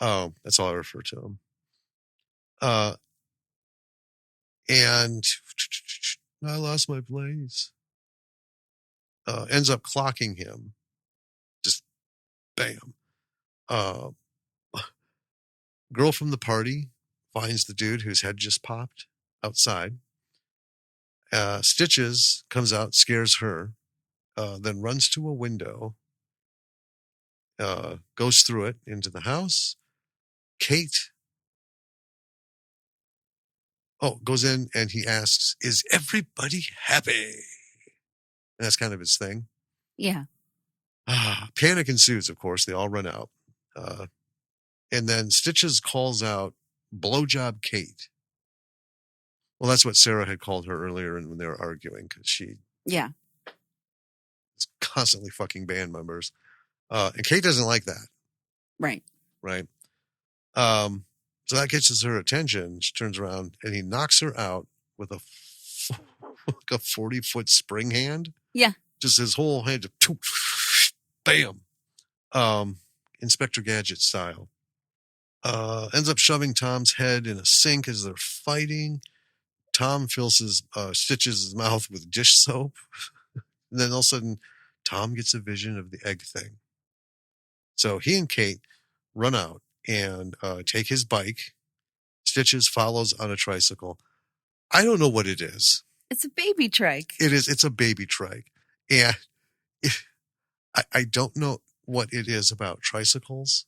That's all I refer to him. And I lost my place. Ends up clocking him. Just bam. Girl from the party finds the dude whose head just popped outside. Stitches comes out, scares her, then runs to a window, goes through it into the house. Kate goes in and he asks, "Is everybody happy?" And that's kind of his thing. Yeah. Panic ensues, of course. They all run out. And then Stitches calls out, "Blowjob Kate." Well, that's what Sarah had called her earlier when they were arguing, because she was constantly fucking band members. And Kate doesn't like that. Right. Right. So that catches her attention. She turns around and he knocks her out with a 40-foot spring hand. Yeah. Just his whole hand, bam. Inspector Gadget style. Ends up shoving Tom's head in a sink as they're fighting. Tom fills Stitches' mouth with dish soap. And then all of a sudden, Tom gets a vision of the egg thing. So he and Kate run out and take his bike. Stitches follows on a tricycle. I don't know what it is. It's a baby trike. It is. It's a baby trike. And I don't know what it is about tricycles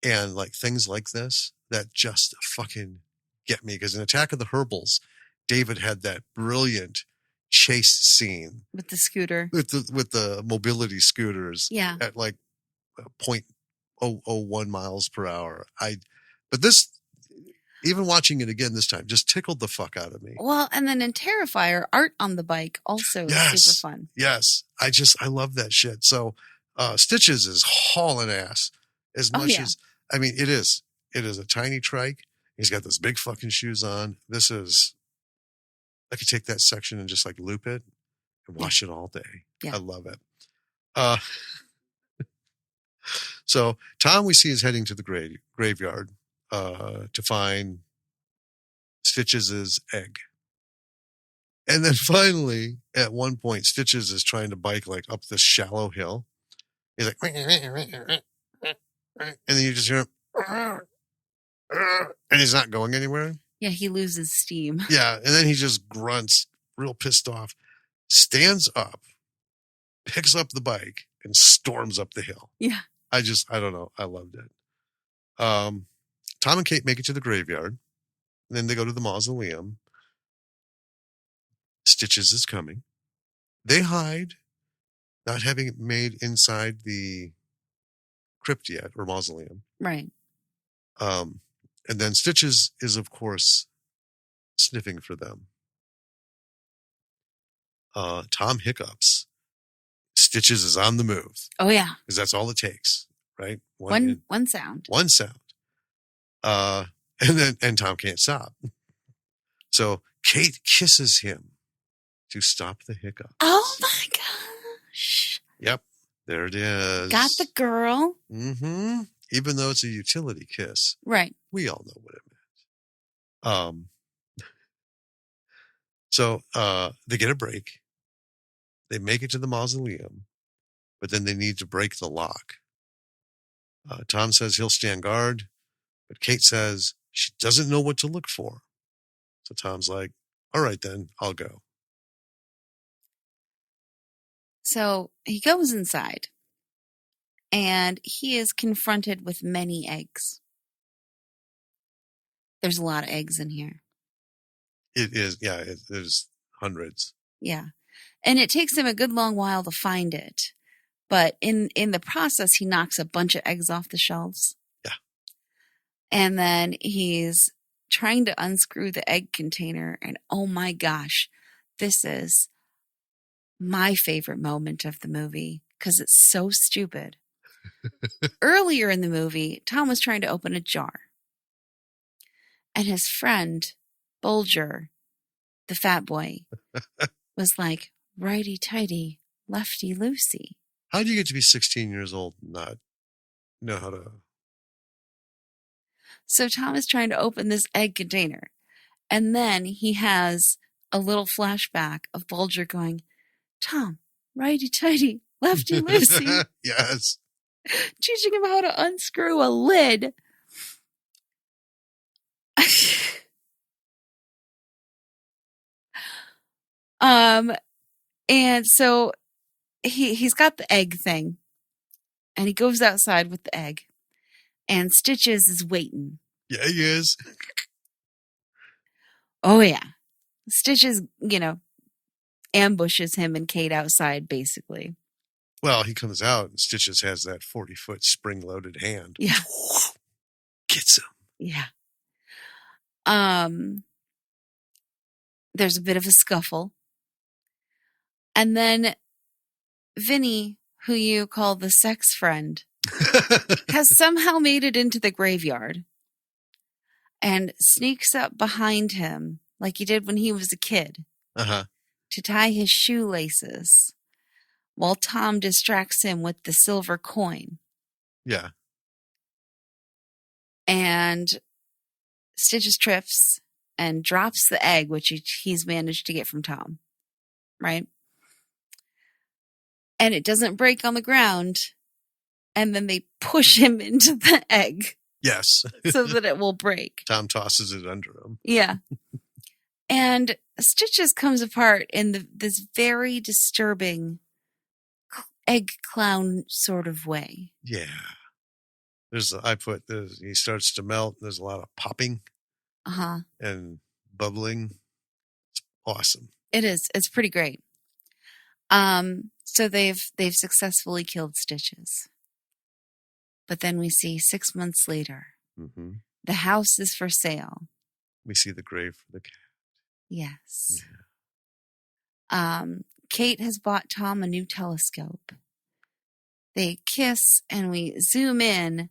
and like things like this that just fucking get me. Because in Attack of the Herbals, David had that brilliant chase scene with the scooter, with the mobility scooters. Yeah. At like 0.001 miles per hour. But this, even watching it again this time, just tickled the fuck out of me. Well, and then in Terrifier, art on the bike also is super fun. Yes. I love that shit. So Stitches is hauling ass as much as, I mean, it is a tiny trike. He's got those big fucking shoes on. I could take that section and just like loop it and watch it all day. Yeah. I love it. So Tom, we see, is heading to the graveyard to find Stitches' egg. And then finally, at one point, Stitches is trying to bike like up this shallow hill. He's like, and then you just hear him, and he's not going anywhere. Yeah, he loses steam. Yeah, and then he just grunts, real pissed off, stands up, picks up the bike, and storms up the hill. Yeah. I don't know. I loved it. Tom and Kate make it to the graveyard. And then they go to the mausoleum. Stitches is coming. They hide, not having it made inside the crypt yet, or mausoleum. Right. And then Stitches is, of course, sniffing for them. Tom hiccups. Stitches is on the move. Oh, yeah. Because that's all it takes, right? One sound. One sound. And Tom can't stop. So Kate kisses him to stop the hiccups. Oh, my gosh. Yep. There it is. Got the girl. Mm-hmm. Even though it's a utility kiss. Right. We all know what it meant. So they get a break. They make it to the mausoleum, but then they need to break the lock. Tom says he'll stand guard, but Kate says she doesn't know what to look for. So Tom's like, all right, then I'll go. So he goes inside and he is confronted with many eggs. There's a lot of eggs in here. It is. Yeah, there's hundreds. Yeah. And it takes him a good long while to find it. But in the process, he knocks a bunch of eggs off the shelves. Yeah. And then he's trying to unscrew the egg container. And oh my gosh, this is my favorite moment of the movie because it's so stupid. Earlier in the movie, Tom was trying to open a jar. And his friend, Bulger, the fat boy, was like, righty-tighty, lefty-loosey. How do you get to be 16 years old and not know how to... So Tom is trying to open this egg container. And then he has a little flashback of Bulger going, Tom, righty-tighty, lefty-loosey. Yes. Teaching him how to unscrew a lid. And so he's got the egg thing, and he goes outside with the egg, and Stitches is waiting. Yeah, he is. Oh yeah, Stitches, ambushes him and Kate outside, basically. Well, he comes out, and Stitches has that 40-foot spring-loaded hand. Yeah, gets him. Yeah. There's a bit of a scuffle. And then Vinny, who you call the sex friend, has somehow made it into the graveyard and sneaks up behind him like he did when he was a kid to tie his shoelaces while Tom distracts him with the silver coin. Yeah. And Stitches trips and drops the egg, which he's managed to get from Tom. Right? And it doesn't break on the ground. And then they push him into the egg. Yes. So that it will break. Tom tosses it under him. Yeah. And Stitches comes apart in this very disturbing egg clown sort of way. Yeah. He starts to melt. There's a lot of popping. And bubbling. It's awesome. It is. It's pretty great. So they've successfully killed Stitches. But then we see 6 months later, the house is for sale. We see the grave for the cat. Yes. Yeah. Kate has bought Tom a new telescope. They kiss and we zoom in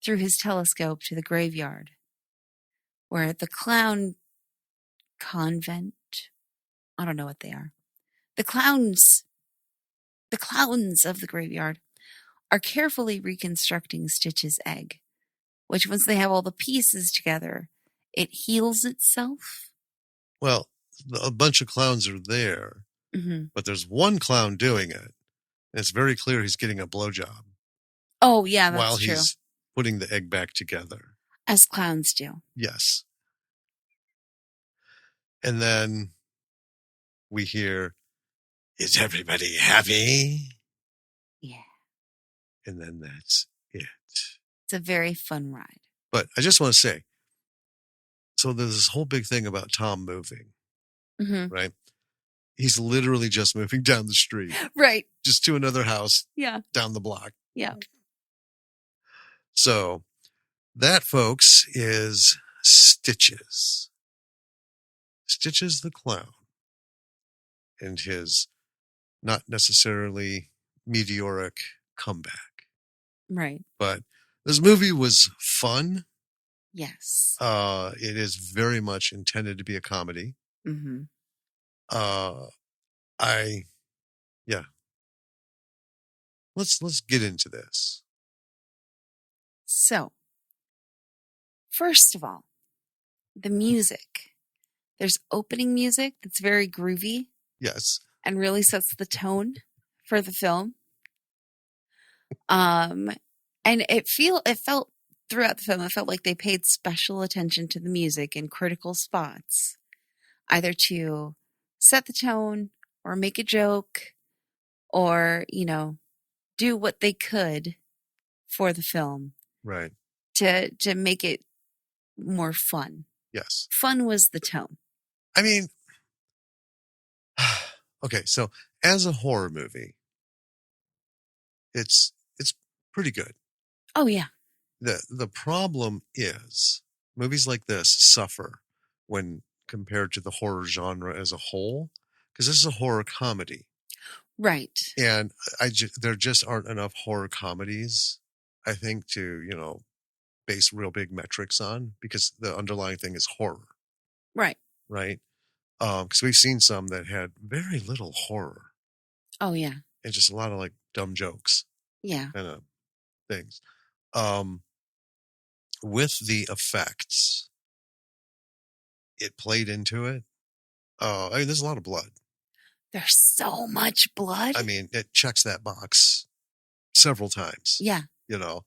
through his telescope to the graveyard where the clown convent, I don't know what they are. The clowns of the graveyard are carefully reconstructing Stitch's egg, which once they have all the pieces together, it heals itself. Well, a bunch of clowns are there, but there's one clown doing it. And it's very clear he's getting a blowjob. Oh, yeah, that's while true. While he's putting the egg back together. As clowns do. Yes. And then we hear, is everybody happy? Yeah. And then that's it. It's a very fun ride. But I just want to say, so there's this whole big thing about Tom moving, right? He's literally just moving down the street. Right. Just to another house. Yeah. Down the block. Yeah. So that, folks, is Stitches. Stitches the clown. And his not necessarily meteoric comeback. Right. But this movie was fun. Yes. It is very much intended to be a comedy. Let's get into this. So, first of all, the music. There's opening music that's very groovy. Yes. And really sets the tone for the film. And it felt throughout the film, it felt like they paid special attention to the music in critical spots, either to set the tone or make a joke or, do what they could for the film. Right. To make it more fun. Yes. Fun was the tone. I mean, okay, so as a horror movie, it's pretty good. Oh yeah. The problem is movies like this suffer when compared to the horror genre as a whole, because this is a horror comedy. Right. And there just aren't enough horror comedies, I think, to, base real big metrics on, because the underlying thing is horror. Right. Right. Because we've seen some that had very little horror Oh, yeah. and just a lot of like dumb jokes Yeah. kind of things. Um, with the effects, it played into it. I mean, there's a lot of blood. There's so much blood. I mean, it checks that box several times. Yeah. You know,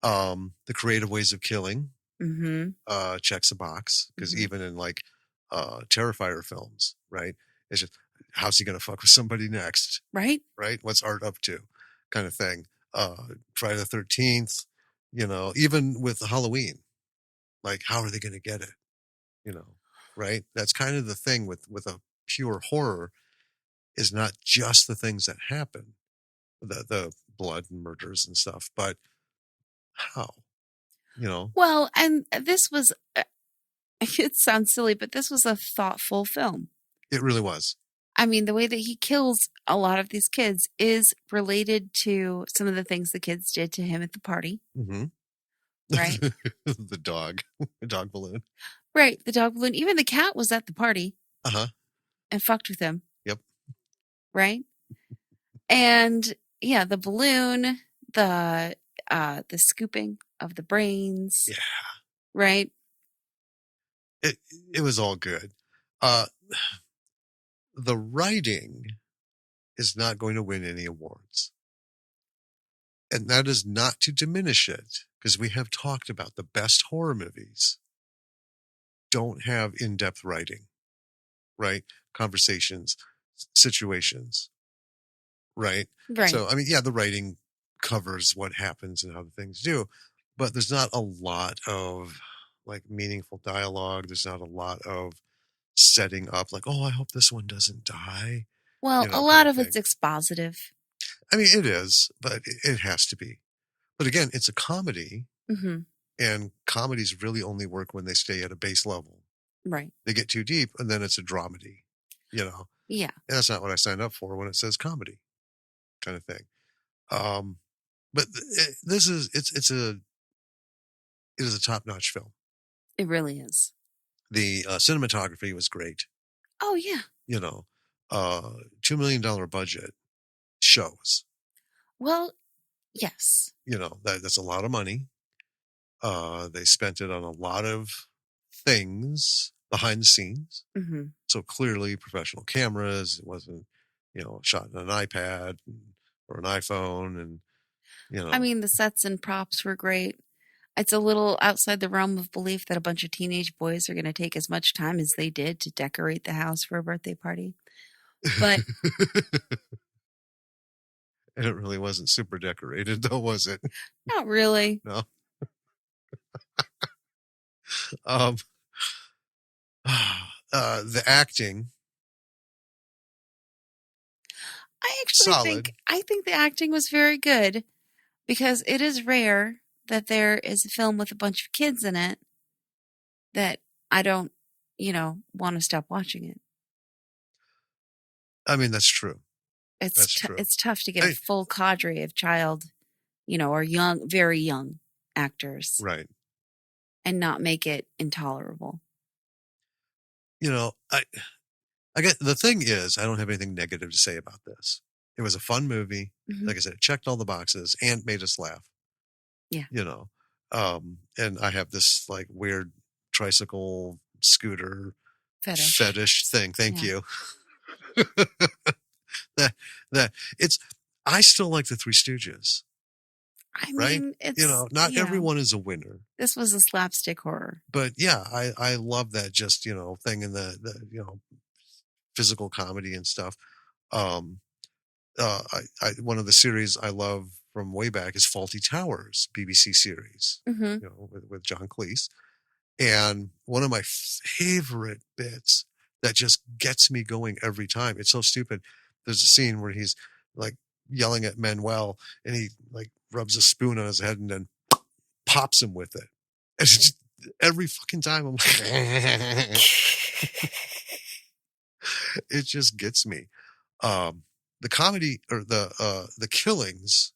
the creative ways of killing Mm-hmm. checks a box because Mhm. even in like Terrifier films, right? It's just how's he gonna fuck with somebody next, Right? right? What's Art up to, kind of thing. Friday the 13th, even with Halloween, like how are they gonna get it? Right? That's kind of the thing with a pure horror is not just the things that happen, the blood and murders and stuff, but how, you know? Well, and this was, it sounds silly, but this was a thoughtful film. It really was. I mean, the way that he kills a lot of these kids is related to some of the things the kids did to him at the party. Mm-hmm. Right? The dog balloon. Right. The dog balloon. Even the cat was at the party Uh-huh. and fucked with him. Yep. Right? And yeah, the balloon, the scooping of the brains. Yeah. Right? It was all good. Uh the writing is not going to win any awards. And that is not to diminish it, because we have talked about the best horror movies don't have in-depth writing, right? Conversations, situations, right? Right. So, I mean, yeah, the writing covers what happens and how the things do, but there's not a lot of like meaningful dialogue. There's not a lot of setting up like, oh, I hope this one doesn't die, Well, a kind lot of of thing. it's expositive. I mean, it is, but it has to be. But again, it's a comedy, Mm-hmm. and comedies really only work when they stay at a base level. Right. They get too deep, and then it's a dramedy, Yeah. And that's not what I signed up for when it says comedy, kind of thing. But it is a top notch film. It really is. The cinematography was great. Oh, yeah. $2 million budget shows. Well, yes. That's a lot of money. They spent it on a lot of things behind the scenes. Mm-hmm. So clearly professional cameras. It wasn't, shot on an iPad or an iPhone. And, I mean, the sets and props were great. It's a little outside the realm of belief that a bunch of teenage boys are going to take as much time as they did to decorate the house for a birthday party. But and it really wasn't super decorated, though, was it? not really. No. The acting. I think the acting was very good because it is rare that there is a film with a bunch of kids in it that I don't, want to stop watching it. I mean, that's true. It's true. It's tough to get a full cadre of child, or young, very young actors, right, and not make it intolerable. I get the thing is, I don't have anything negative to say about this. It was a fun movie. Mm-hmm. Like I said, it checked all the boxes and made us laugh. Yeah. And I have this like weird tricycle scooter fetish thing. Thank you. that I still like the Three Stooges. I mean, right? Not everyone is a winner. This was a slapstick horror. But yeah, I love that just, thing in the physical comedy and stuff. One of the series I love from way back is Fawlty Towers, BBC series, mm-hmm. With John Cleese. And one of my favorite bits that just gets me going every time. It's so stupid. There's a scene where he's like yelling at Manuel and he like rubs a spoon on his head and then pops him with it. And it's just, every fucking time I'm like, it just gets me. The comedy or the killings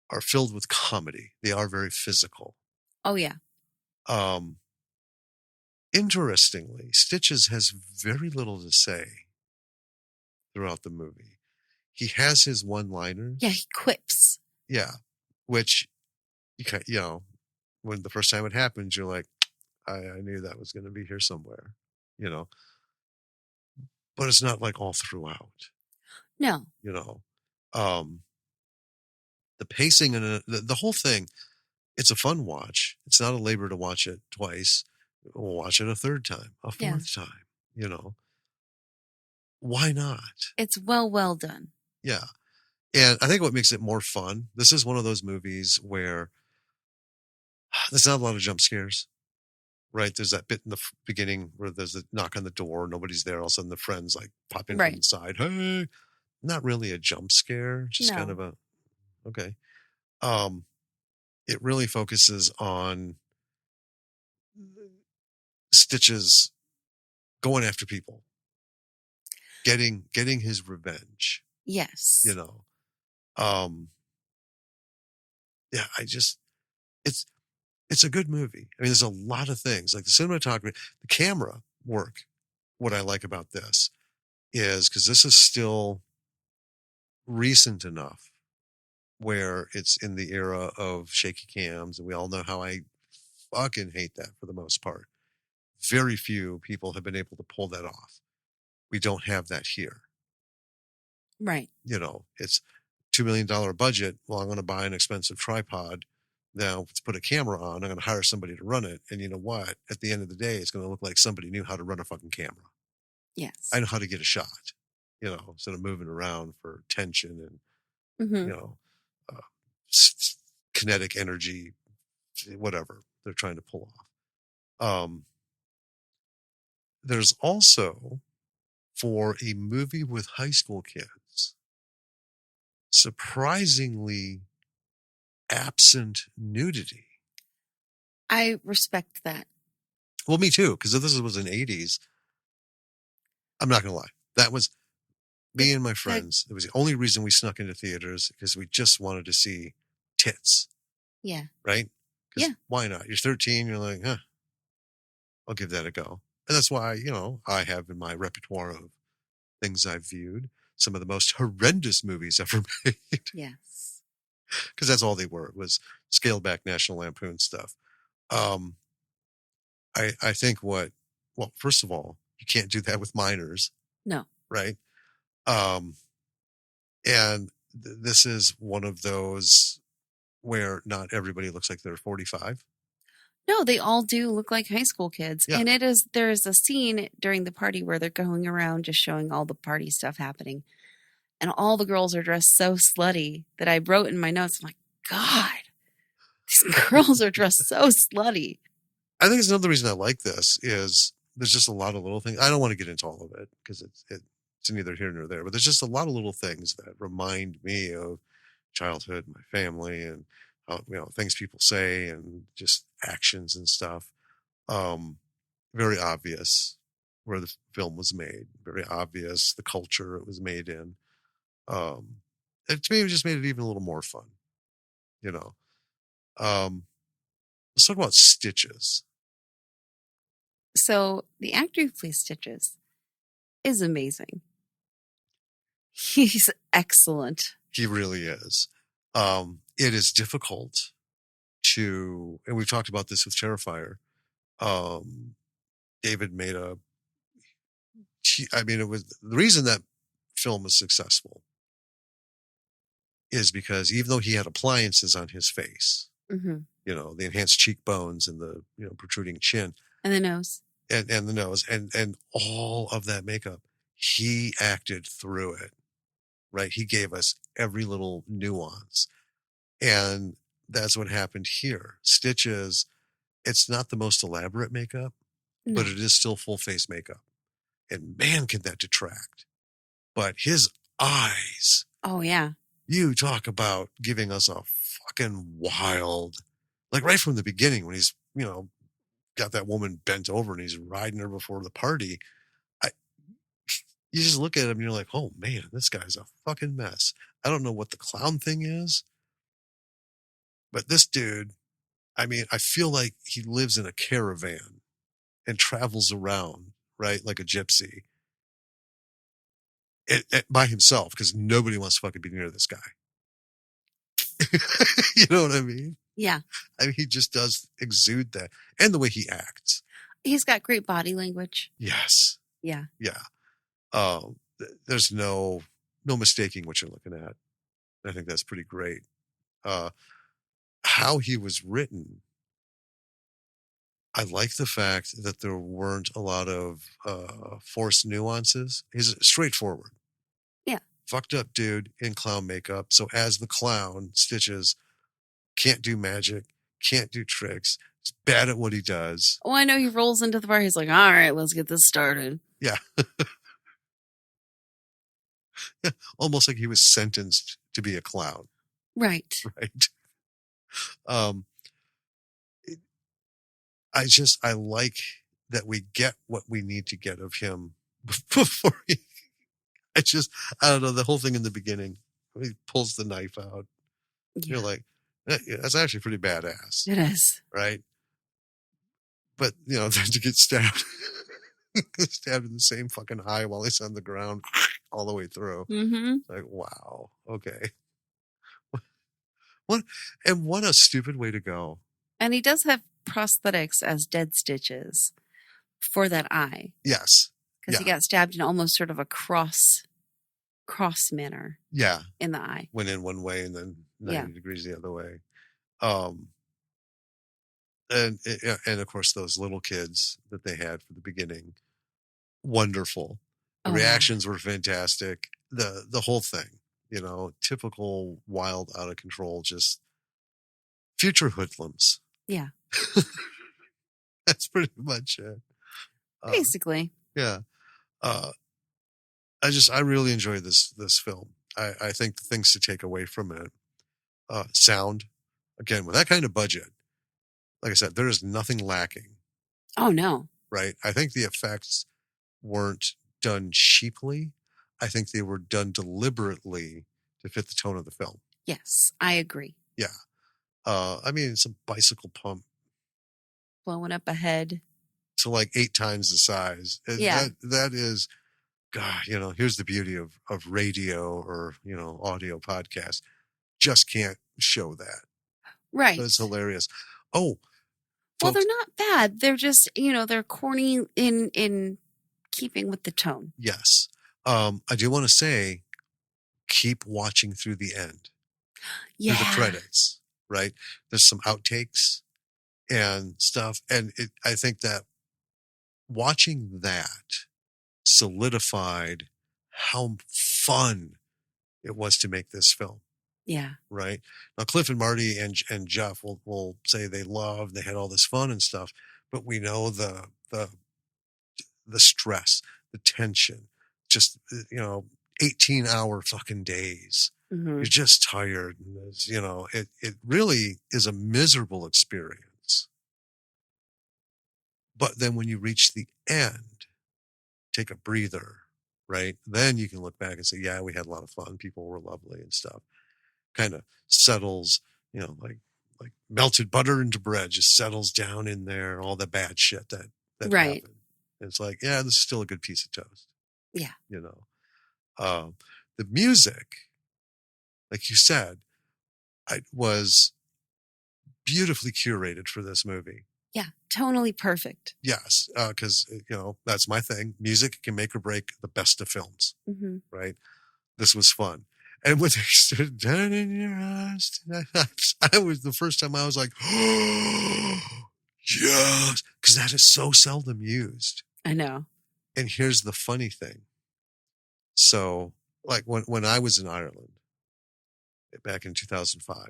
are filled with comedy. They are very physical. Oh yeah. Interestingly, Stitches has very little to say throughout the movie. He has his one-liners. Yeah, he quips. Yeah, which, when the first time it happens, you're like, I knew that was going to be here somewhere, but it's not like all throughout, No. The pacing and the whole thing, it's a fun watch. It's not a labor to watch it twice. We'll watch it a third time, a fourth time, why not? It's well done. Yeah. And I think what makes it more fun, this is one of those movies where there's not a lot of jump scares, right? There's that bit in the beginning where there's a knock on the door, nobody's there, all of a sudden the friends like pop in from the side. Hey, not really a jump scare, just kind of a, okay. It really focuses on Stitches going after people, getting his revenge. Yes. Yeah, it's a good movie. I mean, there's a lot of things like the cinematography, the camera work. What I like about this is because this is still recent enough where it's in the era of shaky cams, and we all know how I fucking hate that for the most part. Very few people have been able to pull that off. We don't have that here. Right. It's $2 million budget. Well, I'm going to buy an expensive tripod. Now, to put a camera on, I'm going to hire somebody to run it. And you know what? At the end of the day, it's going to look like somebody knew how to run a fucking camera. Yes. I know how to get a shot, instead of moving around for tension and, kinetic energy, whatever they're trying to pull off. There's also, for a movie with high school kids, surprisingly absent nudity. I respect that. Well, me too, because if this was in the 80s, I'm not going to lie. That was me and my friends. It was the only reason we snuck into theaters because we just wanted to see tits. Yeah. Right? Yeah. Why not? You're 13. You're like, I'll give that a go. And that's why, I have in my repertoire of things I've viewed some of the most horrendous movies ever made. Yes. Because that's all they were. It was scaled back National Lampoon stuff. I think first of all, you can't do that with minors. No. Right? And this is one of those where not everybody looks like they're 45. No, they all do look like high school kids. Yeah. And there's a scene during the party where they're going around just showing all the party stuff happening. And all the girls are dressed so slutty that I wrote in my notes, I'm like, God, these girls are dressed so slutty. I think it's another reason I like this is there's just a lot of little things. I don't want to get into all of it because it's neither here nor there, but there's just a lot of little things that remind me of childhood, my family, and things people say and just actions and stuff. Very obvious where the film was made. Very obvious the culture it was made in. And to me, it just made it even a little more fun. Let's talk about Stitches. So the actor who plays Stitches is amazing. He's excellent. He really is. It is difficult to, and we've talked about this with Terrifier. David made it was the reason that film was successful is because even though he had appliances on his face, the enhanced cheekbones and the protruding chin and the nose and the nose and all of that makeup, he acted through it. Right. He gave us every little nuance. And that's what happened here. Stitches, it's not the most elaborate makeup, but it is still full face makeup. And man, can that detract. But his eyes. Oh, yeah. You talk about giving us a fucking wild, like right from the beginning when he's, got that woman bent over and he's riding her before the party. You just look at him and you're like, oh man, this guy's a fucking mess. I don't know what the clown thing is, but this dude, I feel like he lives in a caravan and travels around, right, like a gypsy, by himself, because nobody wants to fucking be near this guy. You know what I mean? Yeah. I mean, he just does exude that, and the way he acts. He's got great body language. Yes. Yeah. Yeah. There's no mistaking what you're looking at. I think that's pretty great. How he was written, I like the fact that there weren't a lot of forced nuances. He's straightforward. Yeah. Fucked up dude in clown makeup. So as the clown, Stitches can't do magic, can't do tricks. He's bad at what he does. Oh, I know. He rolls into the bar. He's like, all right, let's get this started. Yeah. Almost like he was sentenced to be a clown. Right. Right. I like that we get what we need to get of him before I don't know, the whole thing in the beginning, he pulls the knife out. Yeah. You're like, that's actually pretty badass. It is. Right. But, then to get stabbed in the same fucking eye while he's on the ground all the way through. Mm-hmm. Like, wow. Okay. What a stupid way to go. And he does have prosthetics as dead stitches for that eye. Yes. Because he got stabbed in almost sort of a cross manner. Yeah. In the eye. Went in one way and then 90 degrees the other way. And of course those little kids that they had for the beginning, wonderful. The reactions were fantastic. The whole thing, typical wild, out of control, just future hoodlums. Yeah. That's pretty much it. Basically. Yeah. I really enjoyed this film. I think the things to take away from it, sound, again, with that kind of budget, like I said, there is nothing lacking. Oh, no. Right? I think the effects weren't done cheaply. I think they were done deliberately to fit the tone of the film. Yes, I agree. Yeah. I mean, it's a bicycle pump. Blowing up ahead. To like 8 times the size. Yeah. That is, God, here's the beauty of radio or, audio podcast. Just can't show that. Right. But it's hilarious. Oh. Well, they're not bad. They're just, they're corny in keeping with the tone. Yes. I do want to say, keep watching through the end. Yeah. Through the credits, right? There's some outtakes and stuff. And I think that watching that solidified how fun it was to make this film. Yeah. Right. Now, Cliff and Marty and Jeff will say they had all this fun and stuff, but we know the stress, the tension, just, 18-hour fucking days. Mm-hmm. You're just tired. And it really is a miserable experience. But then when you reach the end, take a breather, right? Then you can look back and say, yeah, we had a lot of fun. People were lovely and stuff. Kind of settles, like melted butter into bread, just settles down in there, all the bad shit that right. happened. And it's like, yeah, this is still a good piece of toast. Yeah. The music, like you said, was beautifully curated for this movie. Yeah, tonally perfect. Yes, because, that's my thing. Music can make or break the best of films, mm-hmm. right? This was fun. And when they stood down in your eyes tonight, the first time I was like, oh, yes, because that is so seldom used. I know. And here's the funny thing. So, like when I was in Ireland back in 2005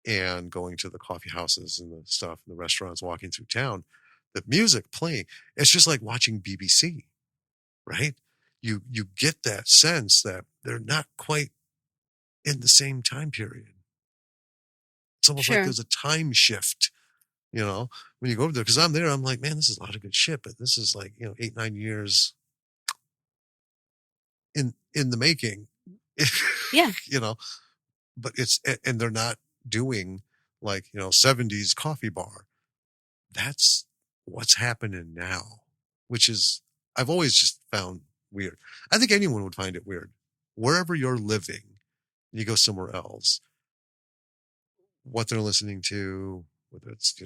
and going to the coffee houses and the stuff and the restaurants, walking through town, the music playing, it's just like watching BBC, right? You get that sense that they're not quite in the same time period. It's almost like there's a time shift, when you go over there. Because I'm there, I'm like, man, this is a lot of good shit, but this is like, 8-9 years in the making. Yeah. But and they're not doing like, 70s coffee bar. That's what's happening now. which is, I've always just found weird. I think anyone would find it weird. Wherever you're living, you go somewhere else, what they're listening to, whether it's,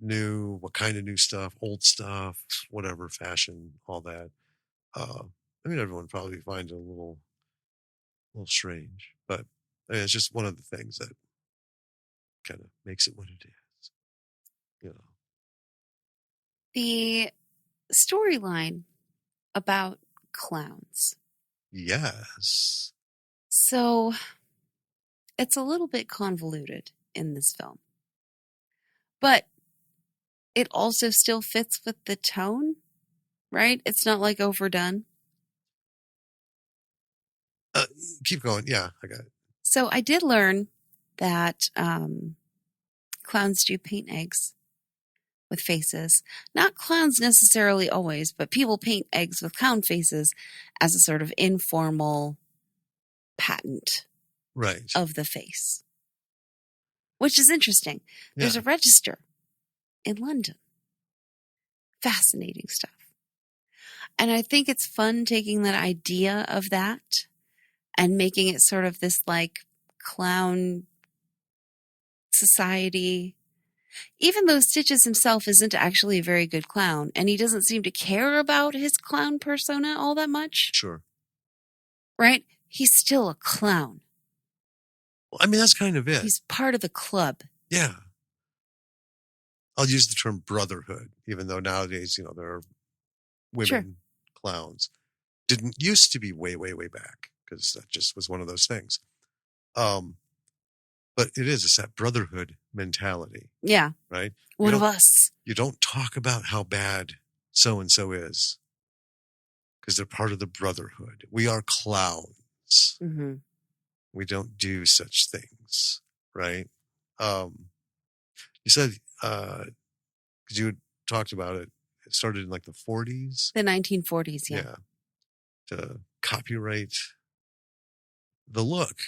new, what kind of new stuff, old stuff, whatever, fashion, all that. Everyone probably finds it a little strange, but it's just one of the things that kind of makes it what it is. The storyline about clowns. Yes. So it's a little bit convoluted in this film, but it also still fits with the tone, right? It's not like overdone. Keep going. Yeah, I got it. So I did learn that clowns do paint eggs with faces. Not clowns necessarily always, but people paint eggs with clown faces as a sort of informal patent of the face, which is interesting. Yeah. There's a register in London. Fascinating stuff. And I think it's fun taking that idea of that and making it sort of this like clown society. Even though Stitches himself isn't actually a very good clown, and he doesn't seem to care about his clown persona all that much. Sure. Right? He's still a clown. Well, that's kind of it. He's part of the club. Yeah. I'll use the term brotherhood, even though nowadays, there are women clowns. Didn't used to be way, way, way back, because that just was one of those things. But it's that brotherhood mentality. Yeah. Right? One of us. You don't talk about how bad so-and-so is, because they're part of the brotherhood. We are clowns. Mm-hmm. We don't do such things, right? You said, because you had talked about it, it started in like the 40s? The 1940s, yeah. Yeah. To copyright the look.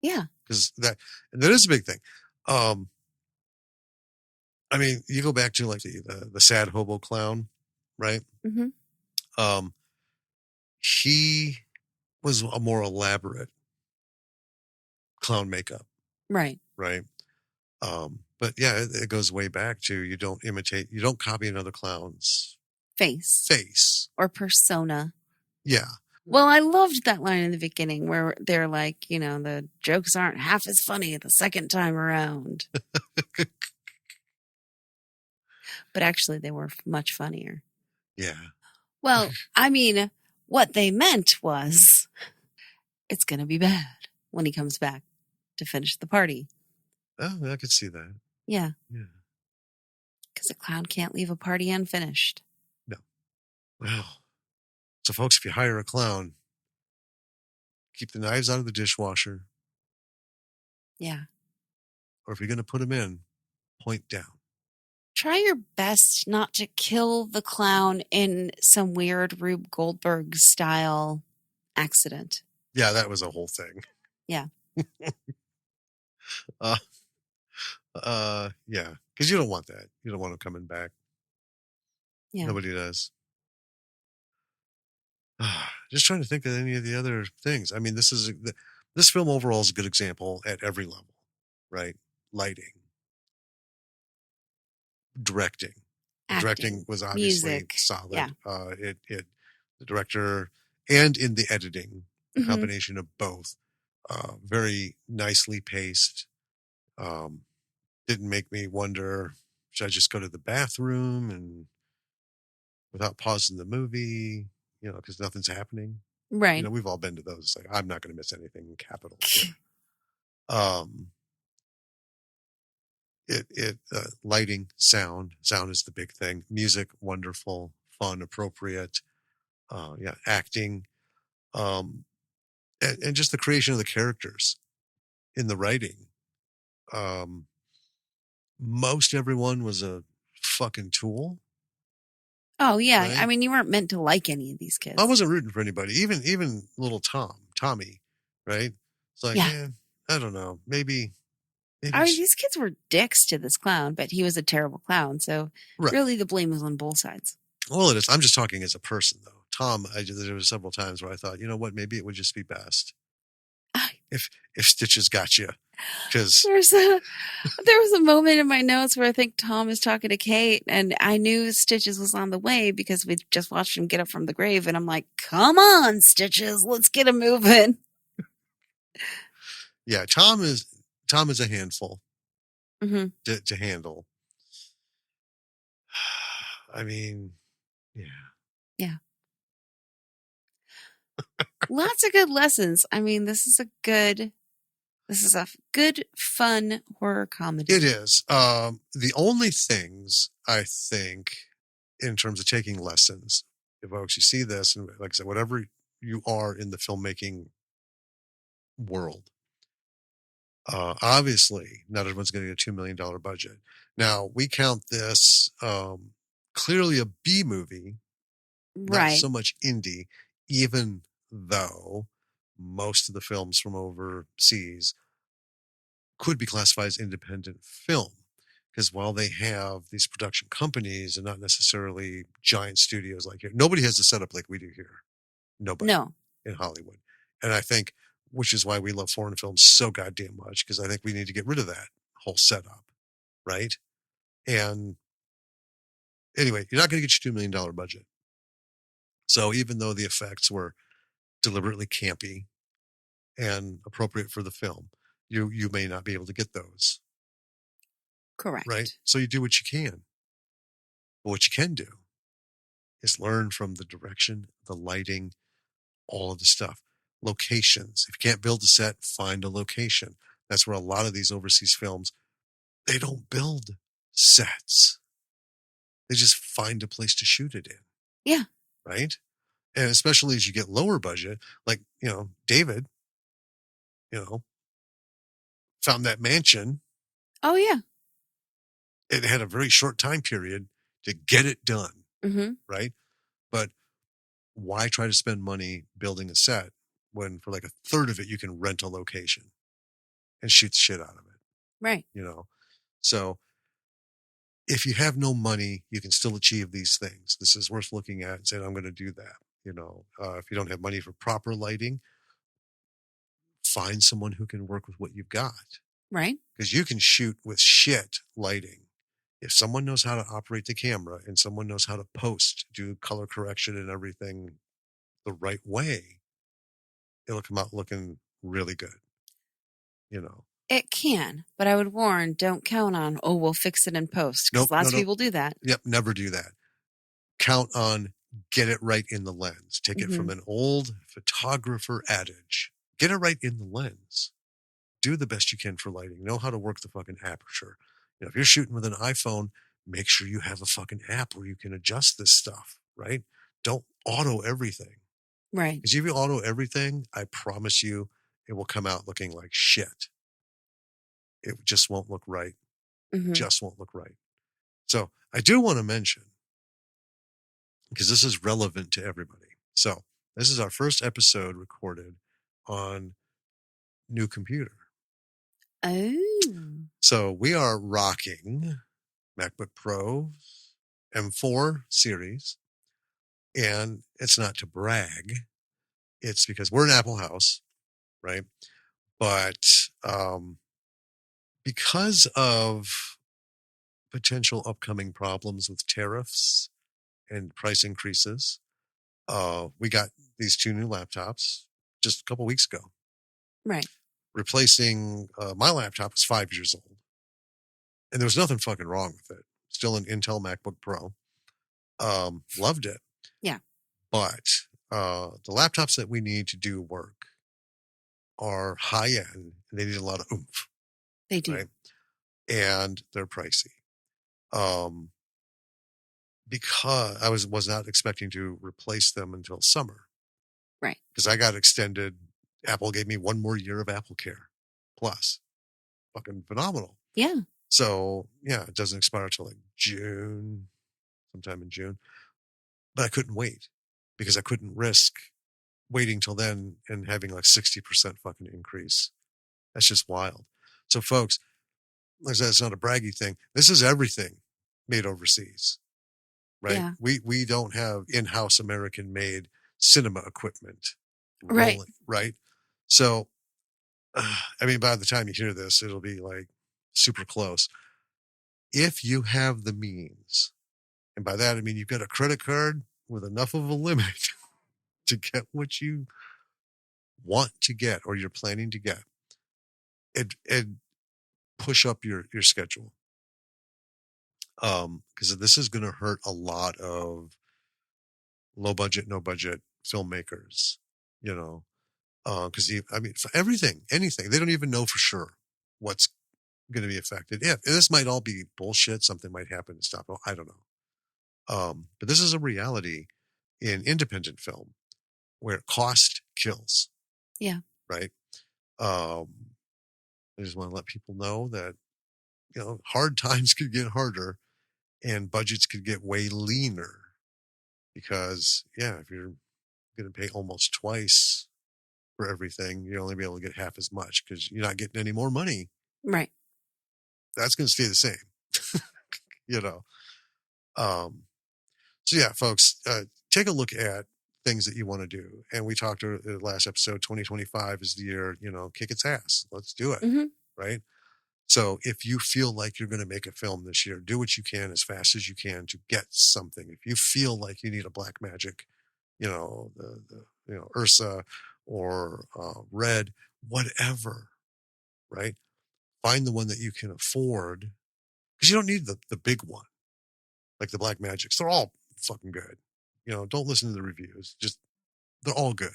Yeah. Because that is a big thing. You go back to like the sad hobo clown, right? Mm-hmm. He was a more elaborate clown makeup. Right. Right. But yeah, it goes way back to you don't copy another clown's face or persona. Yeah. Well, I loved that line in the beginning where they're like, the jokes aren't half as funny the second time around. But actually, they were much funnier. Yeah. Well, what they meant was it's going to be bad when he comes back to finish the party. Oh, I could see that. Yeah. Yeah. Because a clown can't leave a party unfinished. No. Well, so folks, if you hire a clown, keep the knives out of the dishwasher. Yeah. Or if you're going to put them in, point down. Try your best not to kill the clown in some weird Rube Goldberg style accident. Yeah, that was a whole thing. Yeah. Yeah, because you don't want that. You don't want him coming back. Yeah. Nobody does. Just trying to think of any of the other things. This film overall is a good example at every level, right? Lighting, directing. Acting, directing was obviously music. solid. Yeah. The director and in the editing, the Mm-hmm. combination of both, very nicely paced. Didn't make me wonder, should I just go to the bathroom and without pausing the movie, because nothing's happening. Right. We've all been to those. It's like, I'm not going to miss anything in capital. Lighting, sound is the big thing. Music, wonderful, fun, appropriate. Acting, and just the creation of the characters in the writing. Most everyone was a fucking tool. Oh yeah, right? you weren't meant to like any of these kids. I wasn't rooting for anybody, even little Tommy, right? It's like, Yeah. I don't know, maybe. These kids were dicks to this clown, but he was a terrible clown, so Right. really the blame was on both sides. Well, it is. I'm just talking as a person, though. Tom, there were several times where I thought, you know what, maybe it would just be best if Stitches got you, because There was a moment in my notes where I think Tom is talking to Kate, and I knew Stitches was on the way because we just watched him get up from the grave, and I'm like, "Come on, Stitches, let's get him moving." yeah, Tom is a handful Mm-hmm. to handle. I mean, yeah. Yeah, lots of good lessons. I mean, this is a good fun horror comedy. It is. The only things I think, in terms of taking lessons, if folks you see this, and like I said, whatever you are in the filmmaking world, obviously not everyone's going to get a $2 million budget. Now we count this clearly a B movie, not Right. so much indie, even though most of the films from overseas could be classified as independent film. Because while they have these production companies and not necessarily giant studios like here, nobody has a setup like we do here. Nobody No. in Hollywood. And I think, which is why we love foreign films so goddamn much, because I think we need to get rid of that whole setup, right? And anyway, you're not going to get your $2 million budget. So even though the effects were deliberately campy and appropriate for the film, you may not be able to get those. Correct. Right? So you do what you can. But what you can do is learn from the direction, the lighting, all of the stuff. Locations. If you can't build a set, find a location. That's where a lot of these overseas films, they don't build sets. They just find a place to shoot it in. Yeah. Right? And especially as you get lower budget, like, David, found that mansion. Oh, yeah. It had a very short time period to get it done. Mm-hmm. Right? But why try to spend money building a set when for like a third of it you can rent a location and shoot the shit out of it? Right. So if you have no money, you can still achieve these things. This is worth looking at and saying, I'm going to do that. If you don't have money for proper lighting, find someone who can work with what you've got. Right. Because you can shoot with shit lighting. If someone knows how to operate the camera and someone knows how to post, do color correction and everything the right way, it'll come out looking really good. It can, but I would warn, don't count on, we'll fix it in post. Because lots of people do that. Yep, never do that. Count on get it right in the lens. Take it from an old photographer adage. Get it right in the lens. Do the best you can for lighting. Know how to work the fucking aperture. If you're shooting with an iPhone, make sure you have a fucking app where you can adjust this stuff, right? Don't auto everything. Right. Because if you auto everything, I promise you it will come out looking like shit. It just won't look right. Just won't look right. So I do want to mention, because this is relevant to everybody. So this is our first episode recorded on new computer. Oh. So we are rocking MacBook Pro M4 series. And it's not to brag. It's because we're an Apple house, right? But because of potential upcoming problems with tariffs and price increases, we got these two new laptops just a couple weeks ago. Right. Replacing my laptop was 5 years old. And there was nothing fucking wrong with it. Still an Intel MacBook Pro. Loved it. Yeah. But the laptops that we need to do work are high end and they need a lot of oomph. They do. Right? And they're pricey. Because I was not expecting to replace them until summer. Right. Because I got extended. Apple gave me 1 more year of Apple Care Plus. Fucking phenomenal. Yeah. So, yeah, it doesn't expire until like sometime in June. But I couldn't wait because I couldn't risk waiting till then and having like 60% fucking increase. That's just wild. So, folks, like I said, it's not a braggy thing. This is everything made overseas. right? Yeah. We don't have in-house American-made cinema equipment Right. rolling, right? So, I mean, by the time you hear this, it'll be like super close. If you have the means, and by that I mean you've got a credit card with enough of a limit to get what you want to get or you're planning to get, and push up your schedule. Because this is going to hurt a lot of low budget, no budget filmmakers, you know, because I mean, for everything, anything, they don't even know for sure what's going to be affected. Yeah, this might all be bullshit. Something might happen to stop. I don't know. But this is a reality in independent film where cost kills. Yeah. Right. I just want to let people know that, you know, hard times could get harder and budgets could get way leaner because, yeah, if you're going to pay almost twice for everything, you'll only be able to get half as much because you're not getting any more money. Right. That's going to stay the same, you know. So yeah, folks, take a look at things that you want to do. And we talked to the last episode, 2025 is the year, you know, kick its ass. Let's do it. Mm-hmm. Right. So if you feel like you're going to make a film this year, do what you can as fast as you can to get something. If you feel like you need a Black Magic, you know, you know, Ursa or Red, whatever, right? Find the one that you can afford because you don't need the big one, like the Black Magics. They're all fucking good. You know, don't listen to the reviews. Just, they're all good.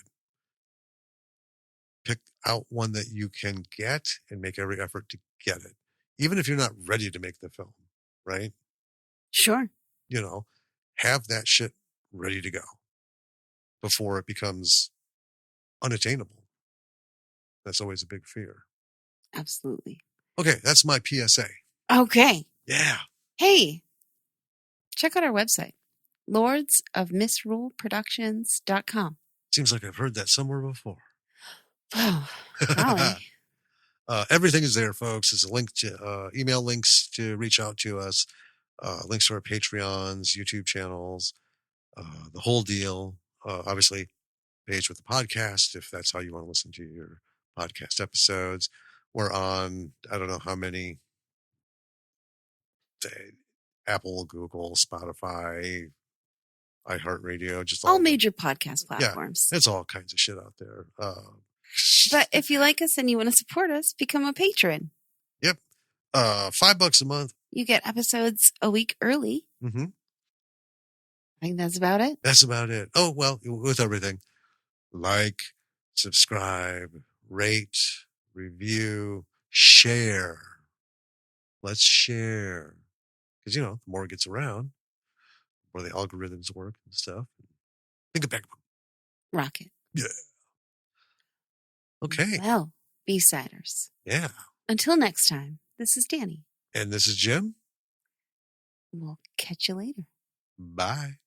Pick out one that you can get and make every effort to get it. Even if you're not ready to make the film, right? Sure. You know, have that shit ready to go before it becomes unattainable. That's always a big fear. Absolutely. Okay, that's my PSA. Okay. Yeah. Hey, check out our website, lordsofmisruleproductions.com. Seems like I've heard that somewhere before. Oh, golly. Everything is there, folks. It's a link to email links to reach out to us, links to our Patreons, YouTube channels, the whole deal. Obviously, page with the podcast if that's how you want to listen to your podcast episodes. We're on, I don't know how many, Apple, Google, Spotify, iHeartRadio, just all major podcast platforms. Yeah, it's all kinds of shit out there. But if you like us and you want to support us, become a patron. Yep. $5 a month. You get episodes a week early. Mm-hmm. I think that's about it. That's about it. Oh, well, with everything. Like, subscribe, rate, review, share. Let's share. Because, you know, the more it gets around, the more the algorithms work and stuff. Think of back. Rocket. Yeah. Okay. Well, B-siders. Yeah. Until next time, this is Danny. And this is Jim. We'll catch you later. Bye.